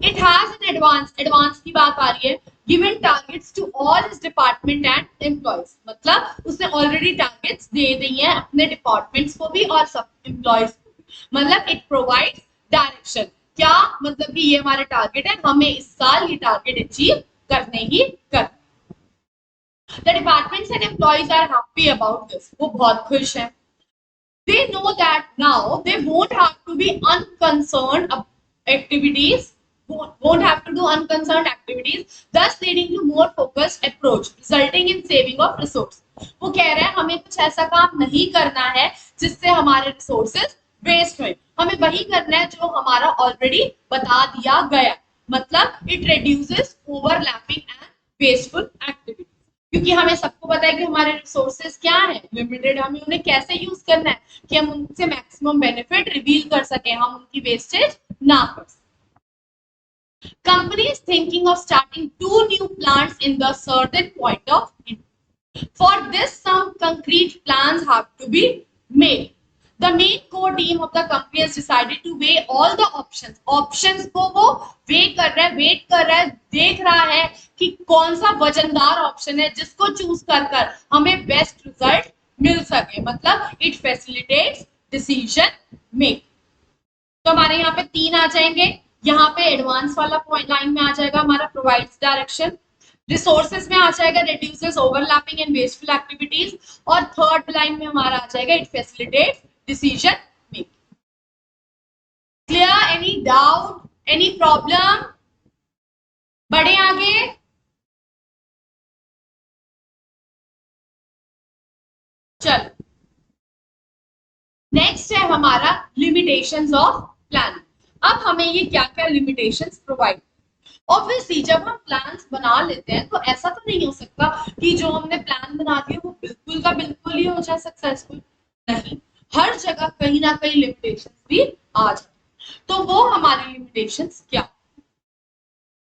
It has an advance की बात आ रही है, given targets to all its department and employees. मतलब उसने already targets दे दी हैं अपने departments को भी और सब employees को भी। मतलब it provides direction। क्या मतलब कि ये हमारे टारगेट है, हमें इस साल ये टारगेट अचीव करने ही करने। The departments and employees are happy about this. वो बहुत खुश हैं। They know that now they won't have to be unconcerned activities, won't have to do unconcerned activities, thus leading to more focused approach, resulting in saving of resources. वो कह रहे हैं हमें कुछ ऐसा काम नहीं करना है जिससे हमारे रिसोर्सेज वेस्ट हुए, हमें वही करना है जो हमारा ऑलरेडी बता दिया गया। मतलब it reduces overlapping and wasteful activity, क्योंकि हमें सबको पता है कि हमारे रिसोर्सेज क्या है, लिमिटेड, हमें उन्हें कैसे यूज करना है कि हम उनसे मैक्सिमम बेनिफिट रिवील कर सके, हम उनकी वेस्टेज ना कर सके। Companies thinking of starting 2 new plants in the certain point of India. For this, some concrete plans have to be made. The main core team of the company has decided to weigh all the options. Options को वो weigh कर रहा है, wait कर रहा है, देख रहा है कि कौन सा वजनदार ऑप्शन है जिसको चूज कर हमें बेस्ट रिजल्ट मिल सके. मतलब इट फैसिलिटेट्स डिसीजन मेक. तो हमारे यहाँ पे 3 आ जाएंगे. यहाँ पे एडवांस वाला पॉइंट लाइन में आ जाएगा हमारा प्रोवाइड्स डायरेक्शन. रिसोर्सेज में आ जाएगा reduces overlapping and wasteful activities. और थर्ड लाइन में हमारा आ जाएगा it facilitates decision making. Clear? Any doubt, any problem? बढ़े आगे. चलो, नेक्स्ट है हमारा लिमिटेशंस ऑफ प्लान. अब हमें ये क्या क्या लिमिटेशंस प्रोवाइड. ऑब्वियसली जब हम प्लान्स बना लेते हैं तो ऐसा तो नहीं हो सकता कि जो हमने प्लान बना दिया वो बिल्कुल का बिल्कुल ही हो जाए सक्सेसफुल. नहीं, हर जगह कहीं ना कहीं लिमिटेशंस भी आ जाते. तो वो हमारी लिमिटेशंस क्या.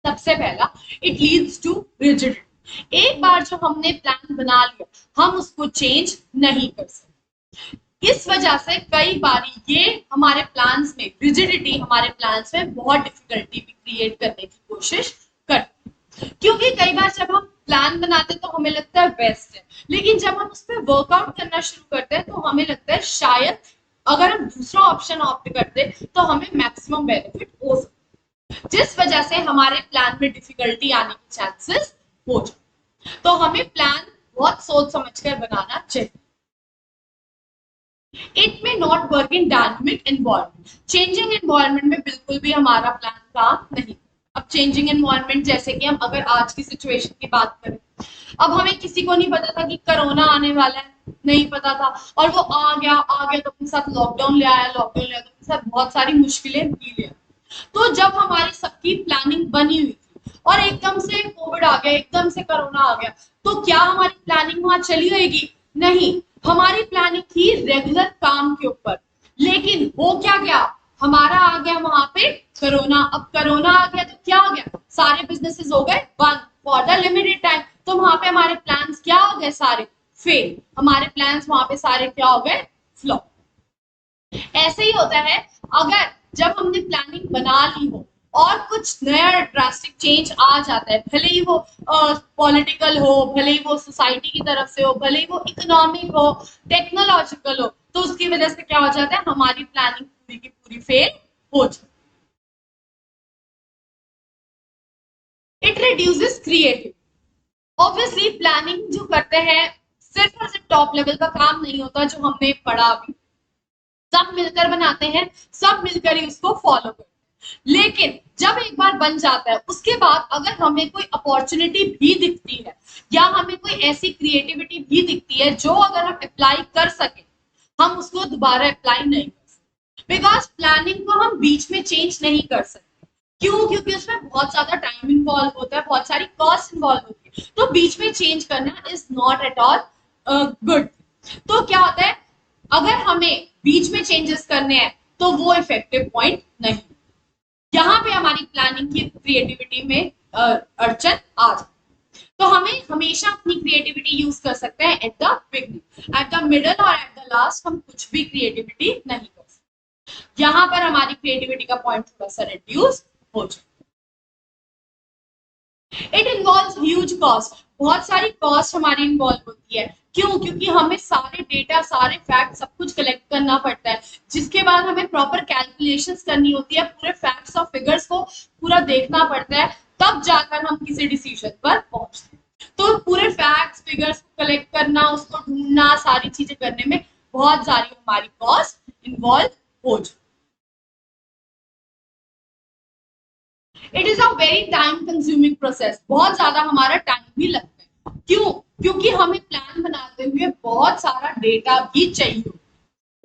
सबसे पहला, इट लीड्स टू रिजिडिटी. एक बार जो हमने प्लान बना लिया हम उसको चेंज नहीं कर सकते. इस वजह से कई बार ये हमारे प्लान्स में रिजिडिटी हमारे प्लान्स में बहुत डिफिकल्टी भी क्रिएट करने की कोशिश करती है. क्योंकि कई बार जब हम प्लान बनाते हैं तो हमें लगता है बेस्ट है, लेकिन जब हम उस पर वर्कआउट करना शुरू करते हैं तो हमें लगता है शायद अगर हम दूसरा ऑप्शन ऑप्ट करते तो हमें मैक्सिमम बेनिफिट हो सकता. जिस वजह से हमारे प्लान में डिफिकल्टी आने के चांसेस हो जाए. तो हमें प्लान बहुत सोच समझ कर बनाना चाहिए. इट में not work in dynamic environment. Changing environment में बिल्कुल भी हमारा प्लान काम नहीं. अब चेंजिंग एनवायरनमेंट जैसे कि हम अगर आज की सिचुएशन की बात करें, अब हमें किसी को नहीं पता था कि कोरोना आने वाला है, नहीं पता था, और वो आ गया तो अपने साथ लॉकडाउन ले आया तो अपने साथ बहुत सारी मुश्किलें भी ले आया. तो जब हमारी सबकी प्लानिंग बनी हुई थी और एकदम से कोविड आ गया, एकदम से कोरोना आ गया, तो क्या हमारी प्लानिंग वहां चली रहेगी? नहीं, हमारी प्लानिंग थी रेगुलर काम के ऊपर. लेकिन वो क्या गया, हमारा आ गया वहां पे कोरोना. अब कोरोना आ गया तो क्या हो गया, सारे बिजनेसेस हो गए बंद फॉर द लिमिटेड टाइम. तो वहां पे हमारे प्लान्स क्या हो गए, सारे फेल. हमारे प्लान्स वहां पे सारे क्या हो गए, फ्लॉप. ऐसे ही होता है अगर जब हमने प्लानिंग बना ली हो और कुछ नया ड्रास्टिक चेंज आ जाता है, भले ही वो पॉलिटिकल हो, भले ही वो सोसाइटी की तरफ से हो, भले ही वो इकोनॉमिक हो, टेक्नोलॉजिकल हो, तो उसकी वजह से क्या हो जाता है, हमारी प्लानिंग पूरी की पूरी फेल हो जाती. It reduces creativity. Obviously planning जो करते हैं सिर्फ और सिर्फ टॉप लेवल का काम नहीं होता, जो हमने पढ़ा अभी सब मिलकर बनाते हैं, सब मिलकर ही उसको फॉलो करते हैं. लेकिन जब एक बार बन जाता है उसके बाद अगर हमें कोई अपॉर्चुनिटी भी दिखती है या हमें कोई ऐसी क्रिएटिविटी भी दिखती है जो अगर हम अप्लाई कर सके, हम उसको दोबारा अप्लाई नहीं कर सकते. बिकॉज प्लानिंग को हम बीच में चेंज नहीं कर सकते. क्यों? क्योंकि उसमें बहुत ज्यादा टाइम इन्वॉल्व होता है, बहुत सारी कॉस्ट इन्वॉल्व होती है. तो बीच में चेंज करना is not at all good. तो क्या होता है, अगर हमें बीच में चेंजेस करने हैं तो वो इफेक्टिव पॉइंट नहीं. यहाँ पे हमारी प्लानिंग की क्रिएटिविटी में अड़चन आ जाती. तो हमें हमेशा अपनी क्रिएटिविटी यूज कर सकते हैं at the beginning. Eight the middle और एट द लास्ट हम कुछ भी क्रिएटिविटी नहीं कर सकते. यहाँ पर हमारी क्रिएटिविटी का पॉइंट थोड़ा सा रिड्यूस हो जाए. It involves huge cost. बहुत सारी कॉस्ट हमारी इन्वॉल्व होती है. क्यों? क्योंकि हमें सारे डेटा, सारे फैक्ट, सब कुछ कलेक्ट करना पड़ता है, जिसके बाद हमें प्रॉपर कैलकुलेशंस करनी होती है, पूरे फैक्ट्स और फिगर्स को पूरा देखना पड़ता है, तब जाकर हम किसी डिसीजन पर पहुंचते हैं. तो पूरे फैक्ट्स, फिगर्स को कलेक्ट करना, उसको ढूंढना, सारी चीजें करने में बहुत सारी हमारी कॉस्ट इन्वॉल्व हो जाती. It is a very time consuming process. बहुत ज्यादा हमारा टाइम भी लगता है. क्यों? क्योंकि हमें प्लान बनाते हुए बहुत सारा डेटा भी चाहिए.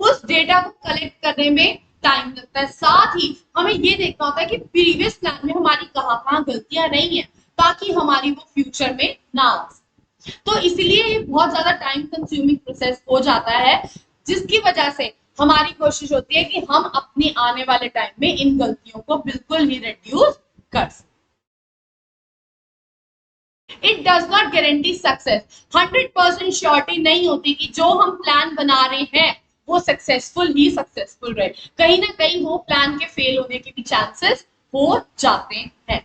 उस डेटा को कलेक्ट करने में टाइम लगता है. साथ ही हमें ये देखना होता है कि प्रीवियस प्लान में हमारी कहाँ गलतियां नहीं है, ताकि हमारी वो फ्यूचर में ना आ. तो इसलिए ये बहुत ज्यादा टाइम कंज्यूमिंग प्रोसेस हो जाता है, जिसकी वजह से हमारी कोशिश होती है कि हम अपने आने वाले टाइम में इन गलतियों को बिल्कुल ही रिड्यूस कर सकते. It does not guarantee success. 100% surety नहीं होती कि जो हम प्लान बना रहे हैं वो सक्सेसफुल रहे। कहीं ना कहीं वो प्लान के फेल होने के भी चांसेस हो जाते हैं।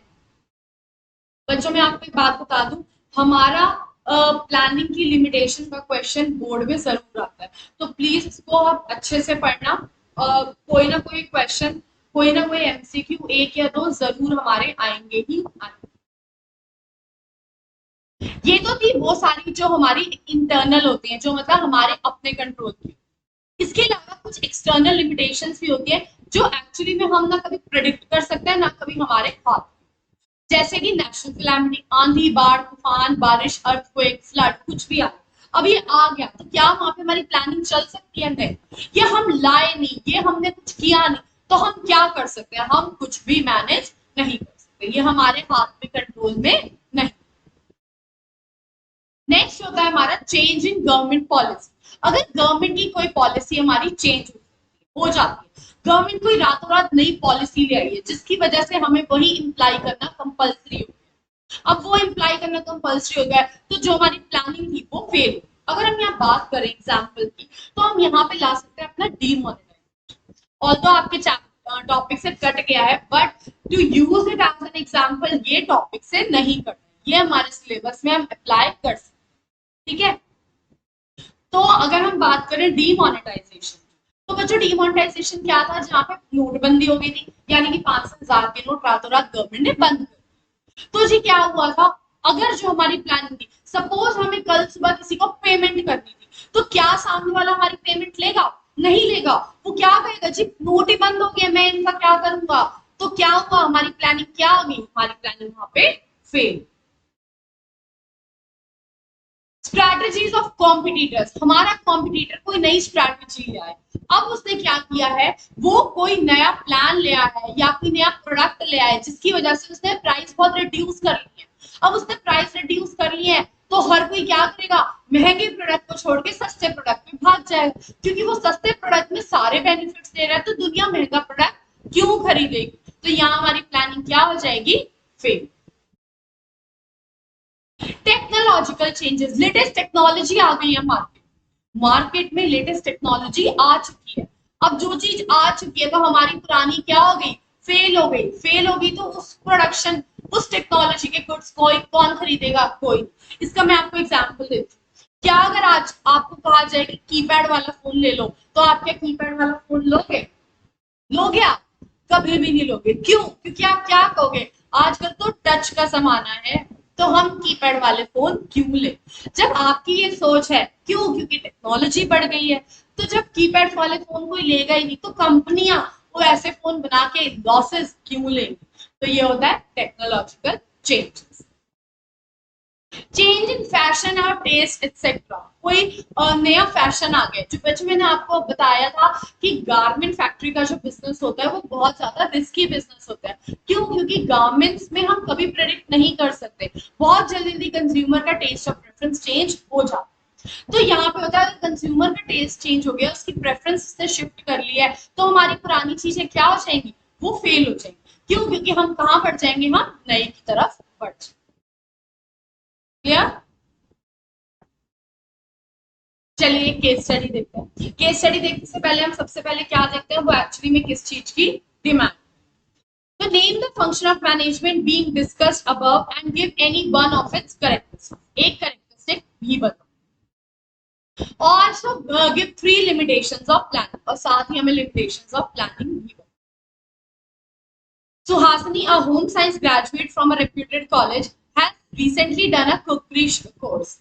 बच्चों मैं आपको एक बात बता दूं, हमारा प्लानिंग की लिमिटेशन का क्वेश्चन बोर्ड में जरूर आता है, तो प्लीज इसको आप अच्छे से पढ़ना। कोई ना कोई क्वेश्चन, कोई ना कोई एमसीक्यू एक या दो जरूर हमारे आएंगे ही आएंगे। ये तो थी वो सारी जो हमारी इंटरनल होती हैं, जो मतलब हमारे अपने कंट्रोल की। इसके अलावा कुछ एक्सटर्नल लिमिटेशंस भी होती है जो एक्चुअली में हम ना कभी प्रेडिक्ट कर सकते हैं ना कभी हमारे हाथ, जैसे कि नेशनल कैलामिटी, आंधी, बाढ़, तूफान, बारिश, अर्थक्वेक, फ्लड, कुछ भी आ, अब ये आ गया तो क्या वहां पे हमारी प्लानिंग चल सकती है? नहीं। ये हम लाए नहीं, ये हमने कुछ किया नहीं, तो हम क्या कर सकते हैं? हम कुछ भी मैनेज नहीं कर सकते, ये हमारे हाथ में, कंट्रोल में नहीं। नेक्स्ट होता है हमारा चेंज इन गवर्नमेंट पॉलिसी। अगर गवर्नमेंट की कोई पॉलिसी हमारी चेंज हो जाती है, गवर्नमेंट कोई रातों रात नई पॉलिसी ले आई है जिसकी वजह से हमें वही इम्प्लाई करना कंपल्सरी हो गया, अब वो इम्प्लाई करना कंपल्सरी हो गया तो जो हमारी प्लानिंग थी वो फेल हो। अगर हम यहाँ बात करें एग्जाम्पल की, तो हम यहाँ पे ला सकते हैं अपना डीमोनेटाइजेशन। ऑल्दो आपके टॉपिक से कट गया है, but to use it as an example ये टॉपिक से नहीं कट, ये हमारे सिलेबस में हम अप्लाई कर सकते, ठीक है। तो अगर हम बात करें डीमोनेटाइजेशन, तो बच्चों डीमोनेटाइजेशन क्या था? जहां पे नोटबंदी हो गई थी, यानी कि 5,000 के नोट रातों रात गवर्नमेंट ने बंद कर। तो जी क्या हुआ था, अगर जो हमारी प्लानिंग थी, सपोज हमें कल सुबह किसी को पेमेंट करनी थी, तो क्या सामने वाला हमारी पेमेंट लेगा? नहीं लेगा। वो क्या कहेगा, जी नोट ही बंद हो गया, मैं इनका क्या करूंगा? तो क्या हुआ, हमारी प्लानिंग क्या होगी? हमारी प्लानिंग वहां पे फेल। स्ट्रैटेजीज ऑफ कॉम्पिटिटर्स, हमारा कॉम्पिटिटर कोई नई स्ट्रैटेजी ले आए, अब उसने क्या किया है, वो कोई नया प्लान ले आया है या कोई नया प्रोडक्ट ले आया है जिसकी वजह से उसने प्राइस बहुत रिड्यूस कर ली है। अब उसने प्राइस रिड्यूस कर ली है तो हर कोई क्या करेगा, महंगे प्रोडक्ट को छोड़ के सस्ते प्रोडक्ट में भाग जाएगा, क्योंकि वो सस्ते प्रोडक्ट में सारे बेनिफिट्स दे रहा है, तो दुनिया महंगा प्रोडक्ट क्यों खरीदेगी? तो यहाँ हमारी प्लानिंग क्या हो जाएगी? Fail. Technological changes, latest technology आ गई है मार्केट में लेटेस्ट टेक्नोलॉजी आ चुकी है। अब जो चीज आ चुकी है तो हमारी पुरानी क्या हो गई? फेल हो गई तो उस प्रोडक्शन, उस टेक्नोलॉजी के गुड्स कौन खरीदेगा? कोई। इसका मैं आपको एग्जांपल देती हूँ। क्या अगर आज आपको कहा जाए कि कीपैड वाला फोन ले लो, तो आप क्या कीपैड वाला फोन लोगे आप? कभी भी नहीं लोगे। क्यों? क्योंकि आप क्या कहोगे, आजकल तो टच का जमाना है, तो हम कीपैड वाले फोन क्यों ले? जब आपकी ये सोच है, क्यों? क्योंकि टेक्नोलॉजी बढ़ गई है। तो जब कीपैड वाले फोन कोई लेगा ही नहीं, तो कंपनियां वो ऐसे फोन बना के लॉसेस क्यों लेंगी? तो ये होता है technological changes. Change in fashion और टेस्ट एक्सेट्रा, कोई नया फैशन आ गया। जो बच्चे मैंने आपको बताया था कि गारमेंट फैक्ट्री का जो बिजनेस होता है वो बहुत ज्यादा रिस्की बिजनेस होता है। क्यों? क्योंकि गारमेंट्स में हम कभी प्रेडिक्ट नहीं कर सकते, बहुत जल्दी कंज्यूमर का टेस्ट और प्रेफरेंस चेंज हो जाता है। तो यहाँ पे होता है कंज्यूमर का टेस्ट चेंज हो गया, उसकी प्रेफरेंस से शिफ्ट कर लिया है, तो हमारी पुरानी चीजें क्या हो जाएंगी? वो फेल हो जाएंगी। क्यों? क्योंकि हम कहाँ बढ़ जाएंगे? हम नई की तरफ बढ़ जाएंगे। क्लियर? चलिए केस स्टडी देखते हैं। केस स्टडी देखने से पहले हम सबसे पहले क्या देखते हैं, वो एक्चुअली में किस चीज की डिमांड। तो name the function of management being discussed above and give any one of its characteristic. एक कैरेक्टरिस्टिक भी बताओ। Also give 3 limitations of planning, और साथ ही हमें लिमिटेशंस ऑफ प्लानिंग भी बताओ। Suhasini, a home science graduate from a reputed college, has recently done a cookery course.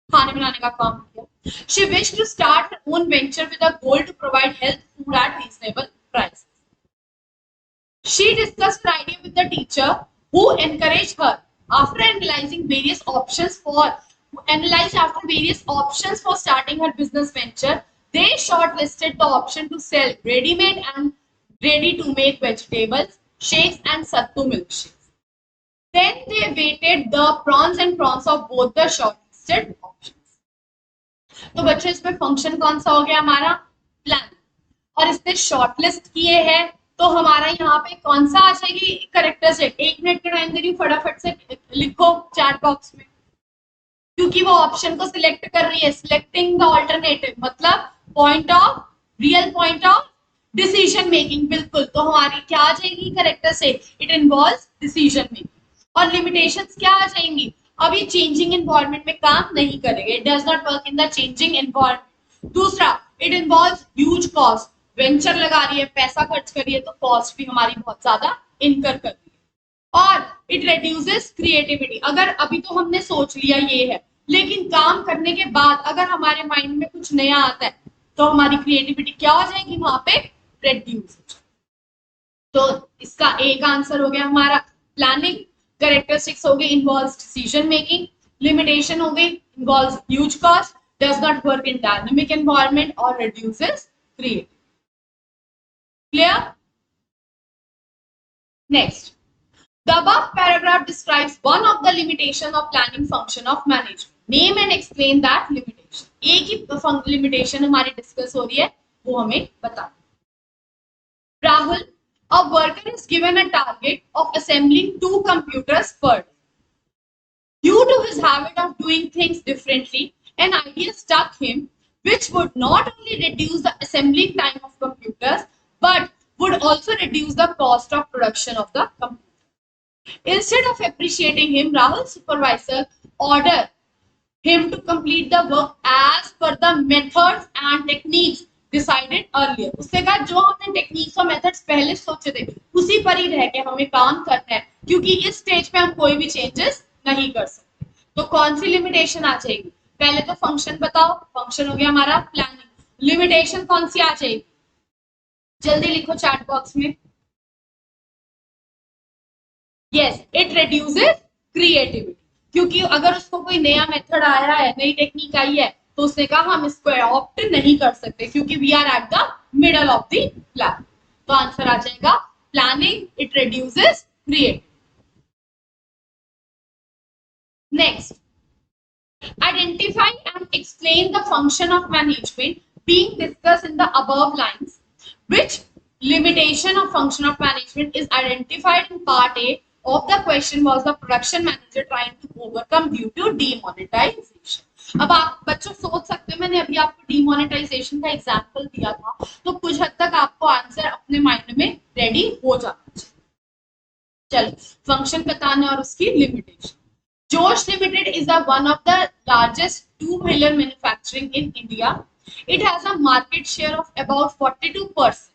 खाने बनाने का काम किया. She wished to start her own venture with a goal to provide health food at reasonable prices. She discussed the idea with the teacher, who encouraged her. After analyzing various options for starting her business venture, they shortlisted the option to sell ready-made and ready-to-make vegetables, shakes and sattu milkshakes. Then they weighted the pros and cons of both the shortlisted options. तो बच्चों इसमें function कौन सा हो गया हमारा? Plan. और इसने शॉर्टलिस्ट किए हैं, तो हमारा यहाँ पे कौन सा आ जाएगी? कैरेक्टरिस्टिक। 1 मिनट का टाइम दे रही हूँ, फटाफट से लिखो चैट बॉक्स में, क्योंकि वो ऑप्शन को सिलेक्ट कर रही है। सिलेक्टिंग द ऑल्टरनेटिव मतलब point of real point of decision making, बिल्कुल। तो हमारी क्या आ जाएगी करेक्टर से, इट इन्वॉल्व्स डिसीजन मेकिंग। और लिमिटेशंस क्या आ जाएंगी, अब ये चेंजिंग एनवायरनमेंट में काम नहीं करेंगे, it does not work in the changing environment. दूसरा, it involves huge cost, venture लगा रही है, पैसा खर्च कर रही है, तो कॉस्ट भी हमारी बहुत ज्यादा इनकर कर रही है। और इट रिड्यूसेस क्रिएटिविटी, अगर अभी तो हमने सोच लिया ये है, लेकिन काम करने के बाद अगर हमारे माइंड में कुछ नया आता है तो हमारी क्रिएटिविटी क्या हो जाएगी, वहां पे रिड्यूस। तो इसका एक आंसर हो गया हमारा प्लानिंग, कैरेक्टरिस्टिक्स हो गई इन्वॉल्व्स डिसीजन मेकिंग, लिमिटेशन हो गई involves huge cost, does not work in dynamic environment और reduces creativity. Clear? Next, the above paragraph describes one of the limitation of planning function of management. Name and explain that limitation. एक ही limitation हमारी discuss हो रही है, वो हमें बता। Rahul, a worker is given a target of assembling 2 computers per day. Due to his habit of doing things differently, an idea struck him which would not only reduce the assembling time of computers but would also reduce the cost of production of the computer. Instead of appreciating him, Rahul's supervisor ordered him to complete the work as per the methods and techniques decided earlier. उससे कहा जो हमने techniques और methods पहले सोचे थे उसी पर ही रह के हमें काम करना है, क्योंकि इस स्टेज पे हम कोई भी चेंजेस नहीं कर सकते। तो कौन सी लिमिटेशन आ जाएगी, पहले तो फंक्शन बताओ, फंक्शन हो गया हमारा प्लानिंग। लिमिटेशन कौन सी आ जाएगी, जल्दी लिखो चैट बॉक्स में। यस, इट रिड्यूसेस क्रिएटिविटी, क्योंकि अगर उसको कोई नया मेथड आया है, नई टेक्निक आई है, तो उसने कहा हम इसको अडॉप्ट नहीं कर सकते क्योंकि we are at the middle of the plan. तो आंसर आ जाएगा planning, it reduces creativity. Next, identify and explain the function of management being discussed in the above lines. Which limitation of function of management is identified in part A of the question was the production manager trying to overcome due to demonetization. अब आप बच्चों सोच सकते हो, मैंने अभी आपको demonetisation का एग्जांपल दिया था, तो कुछ हद तक आपको आंसर अपने माइंड में रेडी हो जाना चाहिए। चलो, फंक्शन बताने और उसकी limitation. Josh Limited is one of the largest two-wheeler manufacturing in India. It has a market share of about 42%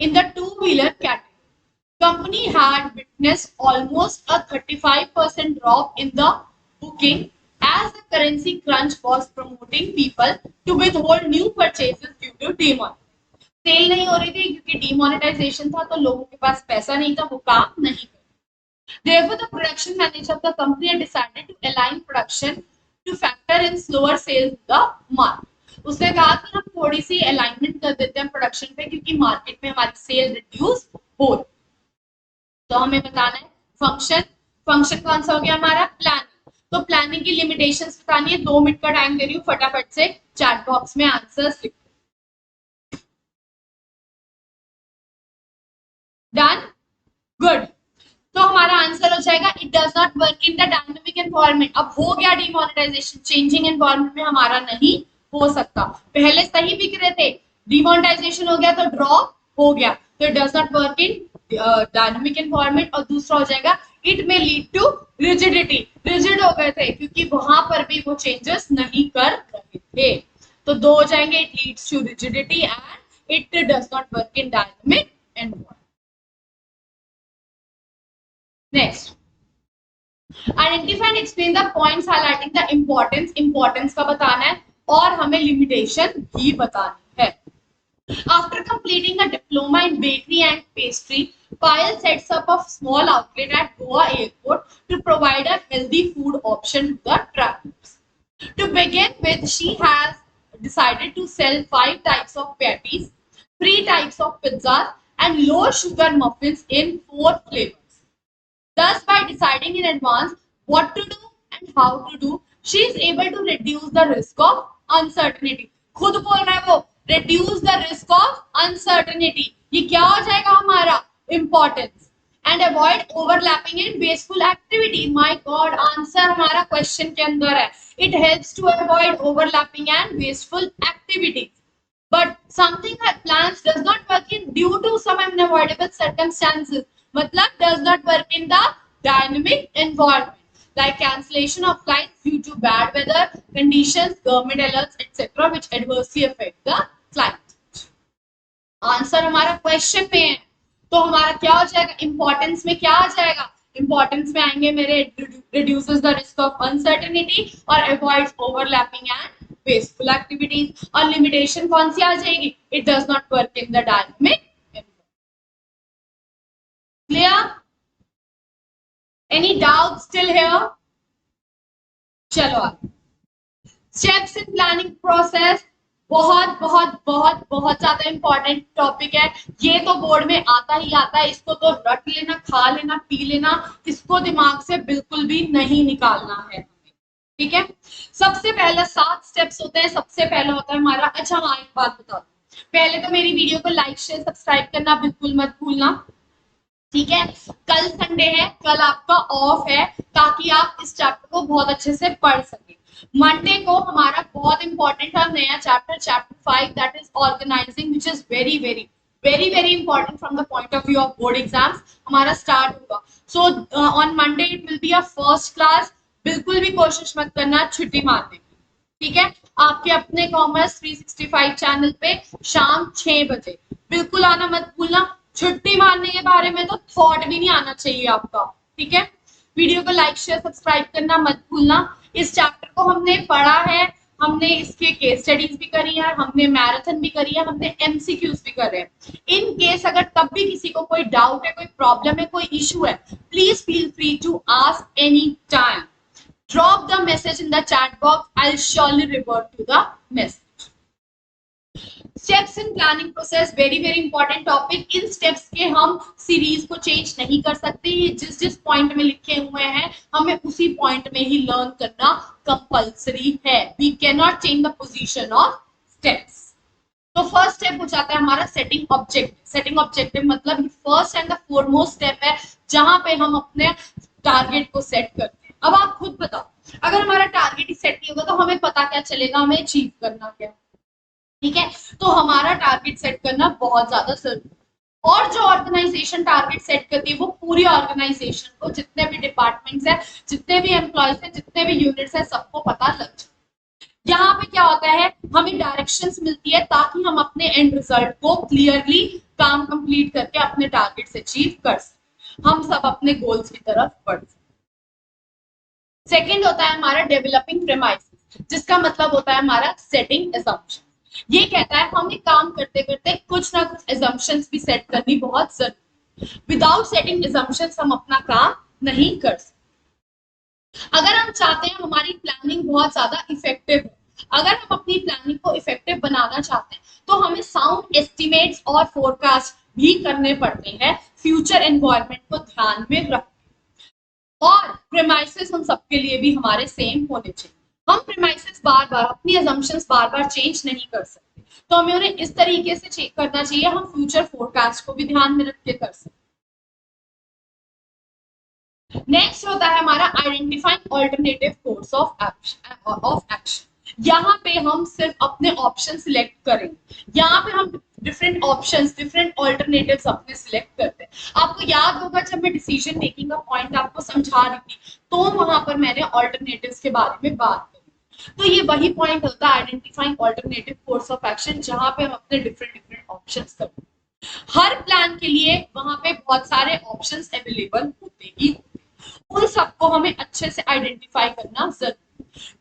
in the two-wheeler category. Company had witnessed almost a 35% drop in the booking as the currency crunch was promoting people to withhold new purchases due to demonetization. Sale नहीं हो रही थी क्योंकि demonetization था, तो लोगों के पास पैसा नहीं था, वो काम नहीं कर। Therefore, the production manager of the company had decided to align production to factor in slower sales in the market. उसने कहा कि हम थोड़ी सी अलाइनमेंट कर देते हैं प्रोडक्शन पे, क्योंकि मार्केट में हमारी सेल रिड्यूस हो रही। तो हमें बताना है फंक्शन, फंक्शन कौन सा हो गया हमारा प्लानिंग। तो प्लानिंग की लिमिटेशंस बतानी है, 2 मिनट का टाइम दे रही हूँ, फटाफट से चैट बॉक्स में आंसर्स लिखो। Done, good. तो हमारा आंसर हो जाएगा it does not work in the dynamic environment. अब हो गया डिमोनेटाइजेशन, चेंजिंग एनवायरनमेंट में हमारा नहीं हो सकता। पहले सही बिक रहे थे, डिमोनेटाइजेशन हो गया तो ड्रॉप हो गया, तो it does not work in dynamic environment. और दूसरा हो जाएगा इट में लीड टू रिजिडिटी, रिजिड हो गए थे क्योंकि वहां पर भी वो चेंजेस नहीं कर रहे थे। तो 2 हो जाएंगे, it leads to rigidity and it does not work in dynamic environment. Next, identify and explain the points highlighting the importance, importance का बताना है और हमें लिमिटेशन भी बतानी है। After completing a diploma in bakery and pastry, Payal sets up a small outlet at Goa Airport to provide a healthy food option to the travelers. To begin with, she has decided to sell 5 types of patties, 3 types of pizzas, and low sugar muffins in 4 flavors. Thus, by deciding in advance what to do and how to do, she is able to reduce the risk of uncertainty. खुद बोल रहा है वो, reduce the risk of uncertainty. ये क्या हो जाएगा हमारा importance, and avoid overlapping and wasteful activity. My God, answer हमारा क्वेश्चन के अंदर है, it helps to avoid overlapping and wasteful activities. but something that plans does not work in due to some unavoidable circumstances. मतलब does not work in the dynamic environment, like cancellation of flights due to bad weather conditions, government alerts, etc., which adversely affect the flight. Answer हमारा question में है, तो हमारा क्या हो जाएगा, importance में क्या आ जाएगा, इंपॉर्टेंस में आएंगे मेरे reduces the risk of uncertainty और avoids overlapping and wasteful activities, और लिमिटेशन कौन सी आ जाएगी, it does not work in the dynamic environment. Clear? Any doubts still here? चलो आगे. Steps in planning process बहुत बहुत बहुत बहुत ज्यादा इंपॉर्टेंट टॉपिक है. ये तो बोर्ड में आता ही आता है, इसको तो रट लेना, खा लेना, पी लेना, इसको दिमाग से बिल्कुल भी नहीं निकालना है. ठीक है, सबसे पहला 7 स्टेप्स होते हैं. सबसे पहला होता है हमारा, अच्छा हाँ एक बात बता दूं, पहले तो मेरी वीडियो को लाइक शेयर सब्सक्राइब करना बिल्कुल मत भूलना. ठीक है, कल संडे है, कल आपका ऑफ है, ताकि आप इस चैप्टर को बहुत अच्छे से पढ़ सके. मंडे को हमारा बहुत इंपॉर्टेंट है नया chapter, chapter 5, that is organizing, which is very very very very important from the point of view of board exams. हमारा स्टार्ट होगा. So on Monday it will be a first class. बिल्कुल भी कोशिश मत करना छुट्टी मारने की. ठीक है, आपके अपने कॉमर्स 365 चैनल पे शाम 6 बजे बिल्कुल आना मत भूलना. छुट्टी मारने के बारे में तो थॉट भी नहीं आना चाहिए आपका. ठीक है, वीडियो को लाइक शेयर सब्सक्राइब करना मत भूलना. इस चैप्टर को हमने पढ़ा है, हमने इसके केस स्टडीज भी करी है, हमने मैराथन भी करी है, हमने एमसीक्यूज भी करे हैं. इन केस अगर तब भी किसी को कोई डाउट है, कोई प्रॉब्लम है, कोई इशू है, please feel free to ask any time. Drop the message in the chat box. I'll surely revert to the message. Steps in planning process very very important topic. In steps के हम series को change नहीं कर सकते. ये जिस जिस point में लिखे हुए हैं हमें उसी पॉइंट में ही लर्न करना कंपल्सरी है. We cannot change the position of steps. तो फर्स्ट स्टेप हो जाता है हमारा सेटिंग ऑब्जेक्टिव. सेटिंग ऑब्जेक्टिव मतलब first and the foremost step है जहां पे हम अपने टारगेट को सेट करते हैं. अब आप खुद बताओ, अगर हमारा टारगेट ही सेट नहीं होगा तो हमें पता क्या चलेगा हमें अचीव करना क्या. ठीक है, तो हमारा टारगेट सेट करना बहुत ज्यादा जरूरी. और जो ऑर्गेनाइजेशन टारगेट सेट करती है वो पूरी ऑर्गेनाइजेशन को, जितने भी डिपार्टमेंट्स है, जितने भी एम्प्लॉयज है, जितने भी यूनिट्स है, सबको पता लग जाए. यहाँ पे क्या होता है, हमें डायरेक्शंस मिलती है ताकि हम अपने एंड रिजल्ट को क्लियरली काम कंप्लीट करके अपने टारगेट से अचीव कर सकें, हम सब अपने गोल्स की तरफ बढ़ सकें. सेकेंड होता है हमारा डेवलपिंग प्रेमाइसेस, जिसका मतलब होता है हमारा सेटिंग असम्पशन. ये कहता है हमें काम करते करते कुछ ना कुछ असम्पशंस भी सेट करनी बहुत जरूरी. विदाउट सेटिंग असम्पशंस हम अपना काम नहीं कर सकते. अगर हम चाहते हैं हमारी प्लानिंग बहुत ज्यादा इफेक्टिव हो, अगर हम अपनी प्लानिंग को इफेक्टिव बनाना चाहते हैं, तो हमें साउंड एस्टिमेट्स और फोरकास्ट भी करने पड़ते हैं, फ्यूचर एनवायरनमेंट को ध्यान में रख. और प्रेमाइसेस हम सबके लिए भी हमारे सेम होने चाहिए. हम प्रेमाइसेस बार बार, अपनी असम्पशंस बार बार चेंज नहीं कर सकते, तो हमें उन्हें इस तरीके से चेक करना चाहिए, हम फ्यूचर फोरकास्ट को भी ध्यान में रख के कर सकते. नेक्स्ट होता है हमारा identifying alternative course of action. यहाँ पे हम सिर्फ अपने ऑप्शन सिलेक्ट करेंगे. यहाँ पे हम डिफरेंट ऑप्शंस, डिफरेंट ऑल्टरनेटिव्स अपने सिलेक्ट करते हैं. आपको याद होगा जब मैं डिसीजन मेकिंग का पॉइंट आपको समझा रही थी, तो वहां पर मैंने ऑल्टरनेटिव्स के बारे में बात की. तो ये वही पॉइंट होता है identifying alternative course of action, जहां पे हम अपने डिफरेंट डिफरेंट ऑप्शंस करते हैं. हर प्लान के लिए वहां पे बहुत सारे ऑप्शंस अवेलेबल होते ही, उन सबको हमें अच्छे से आइडेंटिफाई करना जरूरी,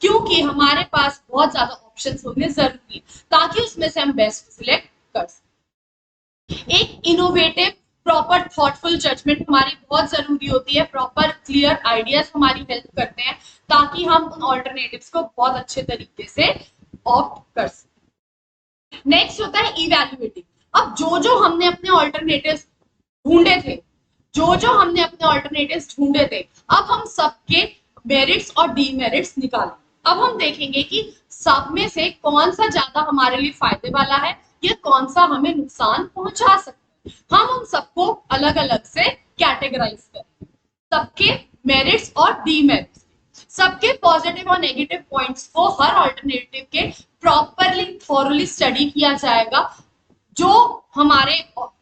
क्योंकि हमारे पास बहुत ज्यादा ऑप्शंस होने जरूरी है, ताकि उसमें से हम बेस्ट सिलेक्ट कर सकें. एक इनोवेटिव प्रॉपर थॉटफुल जजमेंट हमारी बहुत जरूरी होती है. प्रॉपर क्लियर आइडियाज हमारी हेल्प करते हैं ताकि हम उन ऑल्टरनेटिव्स को बहुत अच्छे तरीके से ऑप्ट कर सकें. नेक्स्ट होता है इवैल्यूएटिंग. अब जो हमने अपने ऑल्टरनेटिव्स ढूंढे थे, जो हमने अपने ऑल्टरनेटिव्स ढूंढे थे, अब हम सबके मेरिट्स और डीमेरिट्स निकालें. अब हम देखेंगे कि सब में से कौन सा ज्यादा हमारे लिए फायदे वाला है या कौन सा हमें नुकसान पहुंचा सकता है. हम उन सबको अलग अलग से कैटेगराइज करेंगे, सबके मेरिट्स और डीमेरिट्स. सबके पॉजिटिव और नेगेटिव पॉइंट्स को हर ऑल्टरनेटिव के प्रॉपरली थॉरली स्टडी किया जाएगा जो हमारे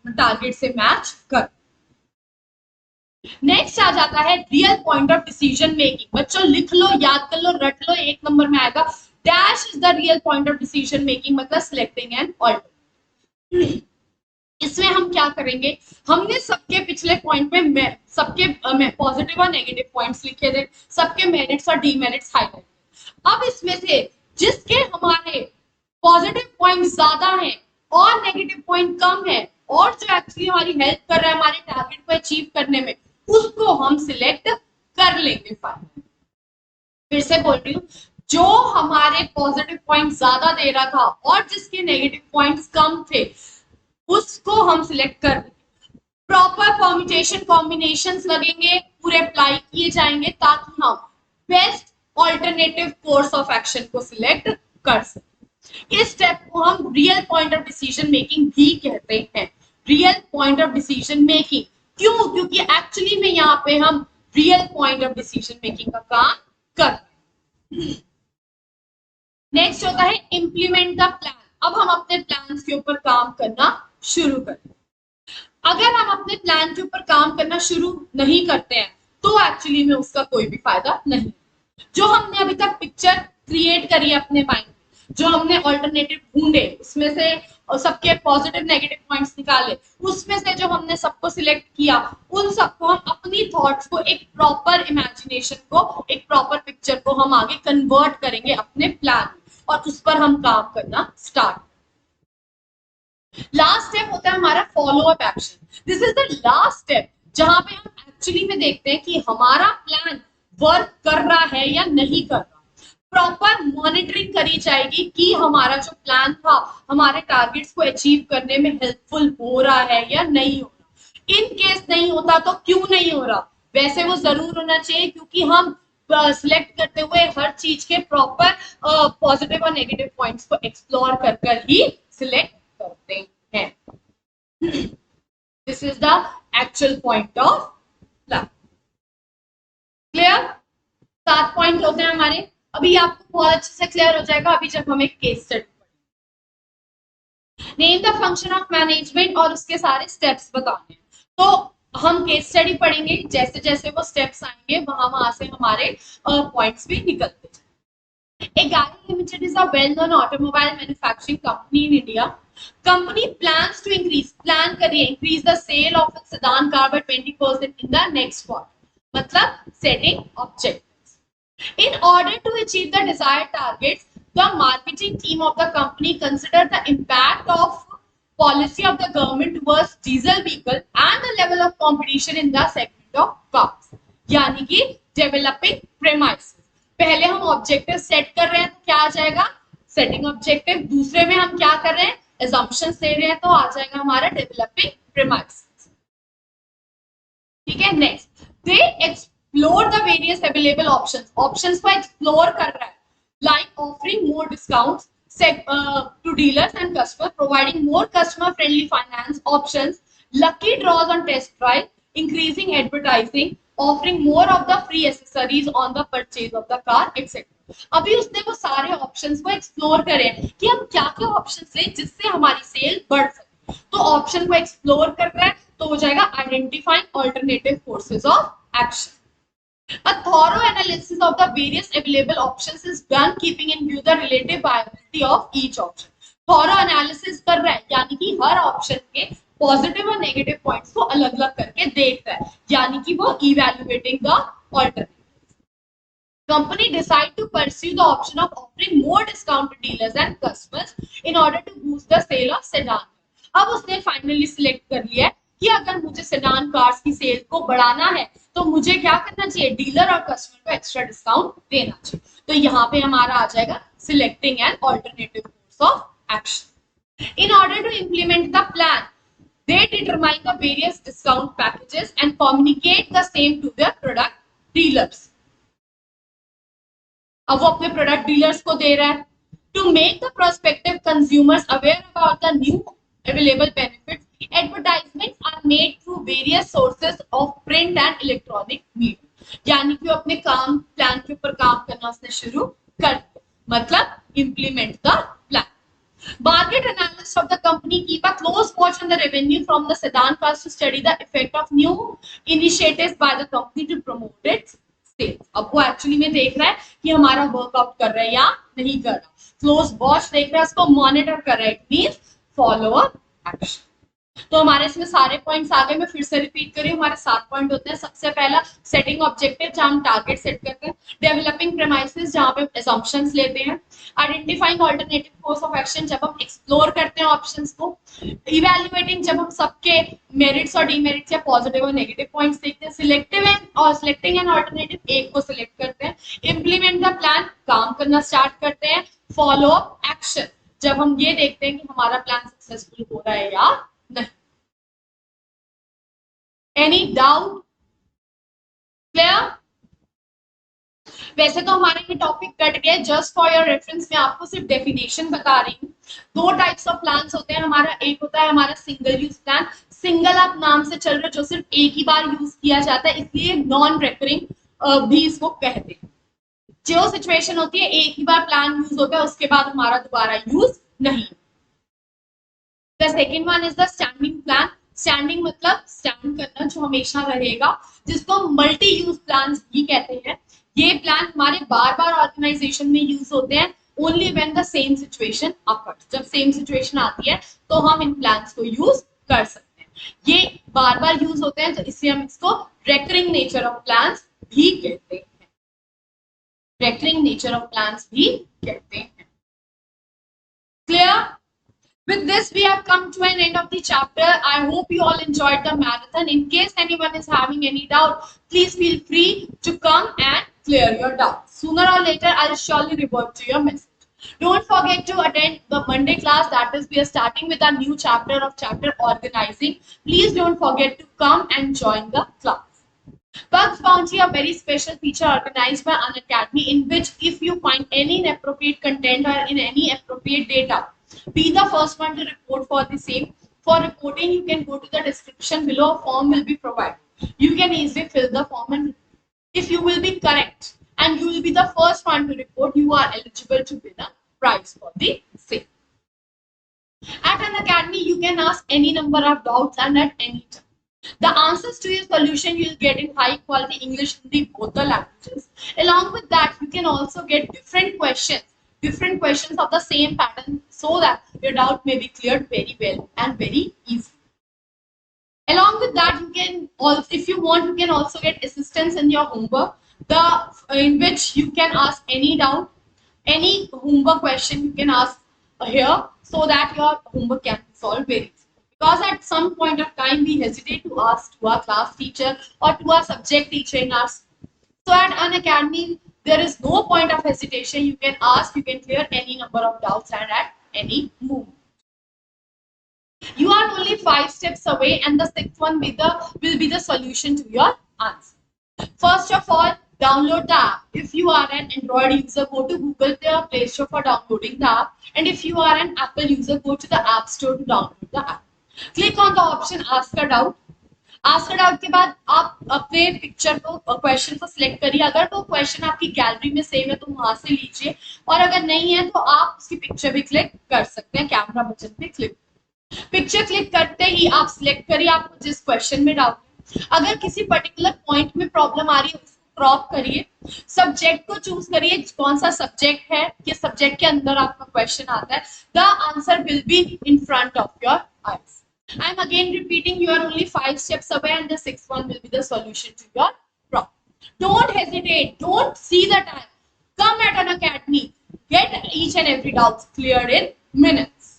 टारगेट से मैच कर। नेक्स्ट आ जाता है real point of decision making. बच्चों लिख लो, याद कर लो, रट लो, 1 नंबर में आएगा। Dash is the real point of decision making, मतलब सिलेक्टिंग एन ऑल्टरनेटिव। इसमें हम क्या करेंगे, हमने सबके पिछले पॉइंट में सबके पॉजिटिव और नेगेटिव पॉइंट्स लिखे थे, सबके मेरिट्स और डीमेरिट्स हाईलाइट। अब इसमें से जिसके हमारे पॉजिटिव पॉइंट ज्यादा है और नेगेटिव पॉइंट कम है और जो एक्चुअली हमारी हेल्प कर रहा है हमारे टारगेट को अचीव करने में, उसको हम सिलेक्ट कर लेंगे फाइनल। फिर से बोल रही हूँ, जो हमारे पॉजिटिव पॉइंट ज्यादा दे रहा था और जिसके नेगेटिव पॉइंट्स कम थे उसको हम सिलेक्ट कर लेंगे। प्रॉपर परम्यूटेशन कॉम्बिनेशंस लगेंगे, पूरे अप्लाई किए जाएंगे ताकि हम best alternative course of action को सिलेक्ट कर सकें। इस स्टेप को हम real point of decision making भी कहते हैं। Real point of decision making क्यों? क्योंकि एक्चुअली में यहाँ पे हम real point of decision making का काम करते हैं। नेक्स्ट होता है इम्प्लीमेंट द प्लान। अब हम अपने प्लान के ऊपर काम करना शुरू करें। अगर हम अपने प्लान के ऊपर काम करना शुरू नहीं करते हैं तो एक्चुअली में उसका कोई भी फायदा नहीं। जो हमने अभी तक पिक्चर क्रिएट करी है अपने माइंड, जो हमने ऑल्टरनेटिव ढूंढे, उसमें से सबके पॉजिटिव नेगेटिव पॉइंट्स निकाले, उसमें से जो हमने सबको सिलेक्ट किया, उन सबको हम अपनी थॉट्स को एक प्रॉपर इमेजिनेशन को, एक प्रॉपर पिक्चर को हम आगे कन्वर्ट करेंगे अपने प्लान और उस पर हम काम करना स्टार्ट। लास्ट स्टेप होता है हमारा follow up action. This is the last step जहां पे हम एक्चुअली में देखते हैं कि हमारा प्लान वर्क कर रहा है या नहीं कर रहा। प्रॉपर मॉनिटरिंग करी जाएगी कि हमारा जो प्लान था हमारे टारगेट्स को अचीव करने में हेल्पफुल हो रहा है या नहीं हो रहा। इन केस नहीं होता तो क्यों नहीं हो रहा, वैसे वो जरूर होना चाहिए क्योंकि हम सिलेक्ट करते हुए हर चीज के प्रॉपर पॉजिटिव और नेगेटिव पॉइंट्स को एक्सप्लोर कर ही सिलेक्ट करते हैं। This is the actual point of plan. Clear? 7 point होते हैं हमारे। अभी आपको बहुत अच्छे से क्लियर हो जाएगा अभी जब हम एक केस स्टडी पढ़ेंगे। Name the function of management और उसके सारे स्टेप्स बताने। तो हम केस स्टडी पढ़ेंगे, जैसे जैसे वो स्टेप्स आएंगे वहां से हमारे पॉइंट्स भी निकलते जाएंगे। Gari Limited is a well-known automobile manufacturing company in India. Company plans to increase the sale of its sedan car by 20% in the next quarter. मतलब setting objectives. In order to achieve the desired targets, the marketing team of the company consider the impact of policy of the government towards diesel vehicle and the level of competition in the segment of cars. यानी कि developing premises. पहले हम objective set कर रहे हैं तो क्या आ जाएगा, सेटिंग ऑब्जेक्टिव। दूसरे में हम क्या कर रहे हैं, assumptions दे रहे हैं तो आ जाएगा हमारा डेवलपिंग प्रीमाइसेस। ठीक है, next they explore the various available options. Options को एक्सप्लोर कर रहा है, like offering more discounts to dealers and customers, providing more customer friendly finance options, lucky draws on test drive, increasing advertising, offering more of the free accessories on the purchase of the car, etc. अभी उसने वो सारे options को explore करे कि हम क्या क्या ऑप्शंस लें जिससे हमारी सेल बढ़ सके। तो ऑप्शन को एक्सप्लोर कर रहा है तो हो जाएगा identifying alternative courses of action. A thorough analysis of the various available options is done, keeping in view the relative viability of each option. Thorough analysis कर रहा है यानी कि हर ऑप्शन के पॉजिटिव और नेगेटिव पॉइंट्स को अलग अलग करके देख रहा है, यानी कि वो evaluating the alternatives. Company decide to pursue the option of offering more discount to dealers and customers in order to boost the sale of sedan. अब उसने फाइनली सिलेक्ट कर लिया है कि अगर मुझे सेडान कार्स की सेल को बढ़ाना है तो मुझे क्या करना चाहिए, डीलर और कस्टमर को एक्स्ट्रा डिस्काउंट देना चाहिए। तो यहाँ पे हमारा आ जाएगा selecting an alternative course of action. In order to implement the plan they determine the various discount packages and communicate the same to their product dealers. अब वो अपने प्रोडक्ट डीलर्स को दे रहा है। To make the prospective consumers aware about the new available benefits, advertisements are made through various sources of print and electronic media. यानी कि वो अपने काम प्लान के ऊपर काम करना उसने शुरू कर दिया, मतलब implement the plan. Market analysts of the company keep a close watch on the revenue from the sedan cars to study the effect of new initiatives by the company to promote its sales. अब वो actually में देख रहा है कि हमारा workout कर रहा है या नहीं कर रहा. क्लोज वॉच देख रहा है, उसको मॉनिटर कर रहा है. It means follow up action. तो हमारे इसमें सारे पॉइंट्स आ गए. मैं फिर से रिपीट करी, हमारे 7 पॉइंट होते हैं. सबसे पहला सेटिंग ऑब्जेक्टिव, जहां हम टारगेट सेट करते हैं. डेवलपिंग प्रेमाइसेस, जहां पे असम्पशंस लेते हैं. Identifying alternative course of action, जब हम एक्सप्लोर करते हैं ऑप्शंस को. इवैल्यूएटिंग, जब हम सबके मेरिट्स और डीमेरिट्स या पॉजिटिव और नेगेटिव पॉइंट्स देखते हैं. सिलेक्टिंग एंड अल्टरनेटिव, एक को सिलेक्ट करते हैं. इम्प्लीमेंट द प्लान, काम करना स्टार्ट करते हैं. फॉलो अप एक्शन, जब हम ये देखते हैं कि हमारा प्लान सक्सेसफुल हो रहा है या नहीं. Any doubt? क्लियर? वैसे तो हमारे ये टॉपिक कट गए. जस्ट फॉर योर रेफरेंस मैं आपको सिर्फ डेफिनेशन बता रही हूँ. 2 टाइप्स ऑफ प्लान्स होते हैं हमारा. एक होता है हमारा सिंगल यूज प्लान. सिंगल आप नाम से चल रहे, जो सिर्फ एक ही बार यूज किया जाता है, इसलिए नॉन रेकरिंग भी इसको कहते हैं. जो सिचुएशन होती है एक ही बार प्लान यूज होता है, उसके बाद हमारा दोबारा यूज नहीं. The second one is the standing plan. Standing मतलब स्टैंड करना, जो हमेशा रहेगा, जिसको मल्टी यूज प्लान भी कहते हैं. ये प्लान हमारे बार बार ऑर्गेनाइजेशन में यूज होते हैं. Only when the same situation occurs, जब सेम सिचुएशन आती है तो हम इन प्लान्स को यूज कर सकते हैं. ये बार बार यूज होते हैं, तो इससे हम इसको रेकरिंग नेचर ऑफ प्लान्स भी कहते हैं. रेकरिंग नेचर ऑफ प्लान्स भी कहते हैं. Clear? With this, we have come to an end of the chapter. I hope you all enjoyed the marathon. In case anyone is having any doubt, please feel free to come and clear your doubts. Sooner or later, I'll surely revert to your message. Don't forget to attend the Monday class. That is, we are starting with a new chapter of chapter organizing. Please don't forget to come and join the class. Bugs Bounty, a very special feature organized by Unacademy, in which if you find any inappropriate content or in any appropriate data, be the first one to report for the same. For reporting, you can go to the description below. A form will be provided. You can easily fill the form, and if you will be correct and you will be the first one to report, you are eligible to win a prize for the same. At Unacademy, you can ask any number of doubts and at any time. The answers to your solution you will get in high quality English, Hindi, both the languages. Along with that, you can also get different questions of the same pattern, so that your doubt may be cleared very well and very easy. Along with that, you can also, if you want, you can also get assistance in your homework, in which you can ask any doubt, any homework question you can ask here, so that your homework can be solved very easily. Because at some point of time we hesitate to ask to our class teacher or to our subject teacher in our school. So at Unacademy, there is no point of hesitation. You can ask, you can clear any number of doubts and at any moment. You are only 5 steps away, and the 6th one will be the solution to your answer. First of all, download the app. If you are an Android user, go to Google Play Store for downloading the app. And if you are an Apple user, go to the App Store to download the app. Click on the option Ask a Doubt. Ask a Doubt के बाद आप अपने picture को, question को select करिए. अगर तो question आपकी गैलरी में सेव है तो वहां से लीजिए, और अगर नहीं है तो आप उसकी पिक्चर भी क्लिक कर सकते हैं. कैमरा बटन पे क्लिक. पिक्चर क्लिक करते ही आप सिलेक्ट करिए आपको जिस क्वेश्चन में डाउट है. अगर किसी पर्टिकुलर पॉइंट में प्रॉब्लम आ रही है, उसको क्रॉप करिए. सब्जेक्ट को चूज करिए, कौन सा सब्जेक्ट है, किस सब्जेक्ट के अंदर आपका क्वेश्चन आता है. The answer will be in front of your eyes. I am again repeating, you are only 5 steps away, and the 6th one will be the solution to your problem. Don't hesitate. Don't see the time. Come at Unacademy. Get each and every doubt cleared in minutes.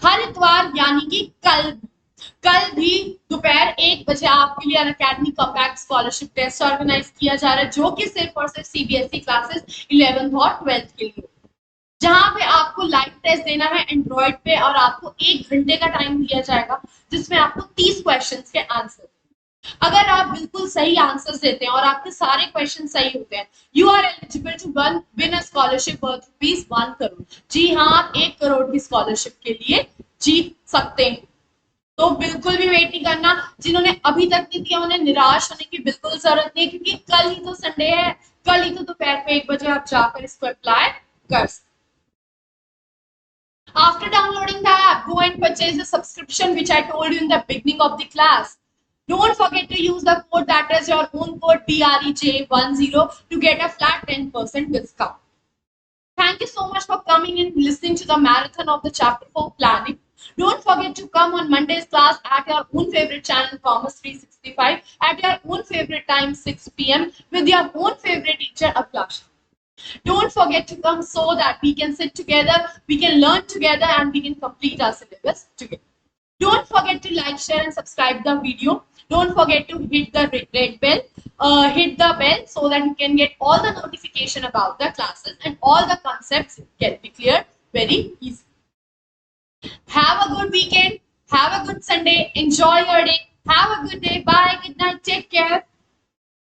हर इतवार यानी कि कल भी दोपहर 1 बजे आपके लिए Unacademy comeback scholarship test organize किया जा रहा है, जो कि सिर्फ और सिर्फ सीबीएसई क्लासेस 11th और 12th के लिए, जहां पे आपको लाइव टेस्ट देना है एंड्रॉइड पे, और आपको 1 घंटे का टाइम दिया जाएगा, जिसमें आपको 30 क्वेश्चंस के आंसर. अगर आप बिल्कुल सही आंसर्स देते हैं और आपके सारे क्वेश्चन सही होते हैं, you are eligible to win a scholarship worth ₹1 crore. जी हाँ, आप 1 करोड़ की स्कॉलरशिप के लिए जीत सकते हैं. तो बिल्कुल भी वेट नहीं करना। जिन्होंने अभी तक नहीं किया उन्हें निराश होने की बिल्कुल जरूरत नहीं, क्योंकि कल ही तो संडे है, कल ही तो दोपहर को 1 बजे आप जाकर इसको अप्लाई कर सकते। After downloading the app, go and purchase the subscription which I told you in the beginning of the class. Don't forget to use the code that is your own code BREJ10 to get a flat 10% discount. Thank you so much for coming and listening to the marathon of the chapter 4 planning. Don't forget to come on Monday's class at your own favorite channel, Commerce 365, at your own favorite time, 6 p.m., with your own favorite teacher, Abhilash. Don't forget to come so that we can sit together, we can learn together, and we can complete our syllabus together. Don't forget to like, share, and subscribe the video. Don't forget to hit the red bell, hit the bell so that you can get all the notification about the classes and all the concepts get be clear very easy. Have a good weekend. Have a good Sunday. Enjoy your day. Have a good day. Bye. Good night. Take care.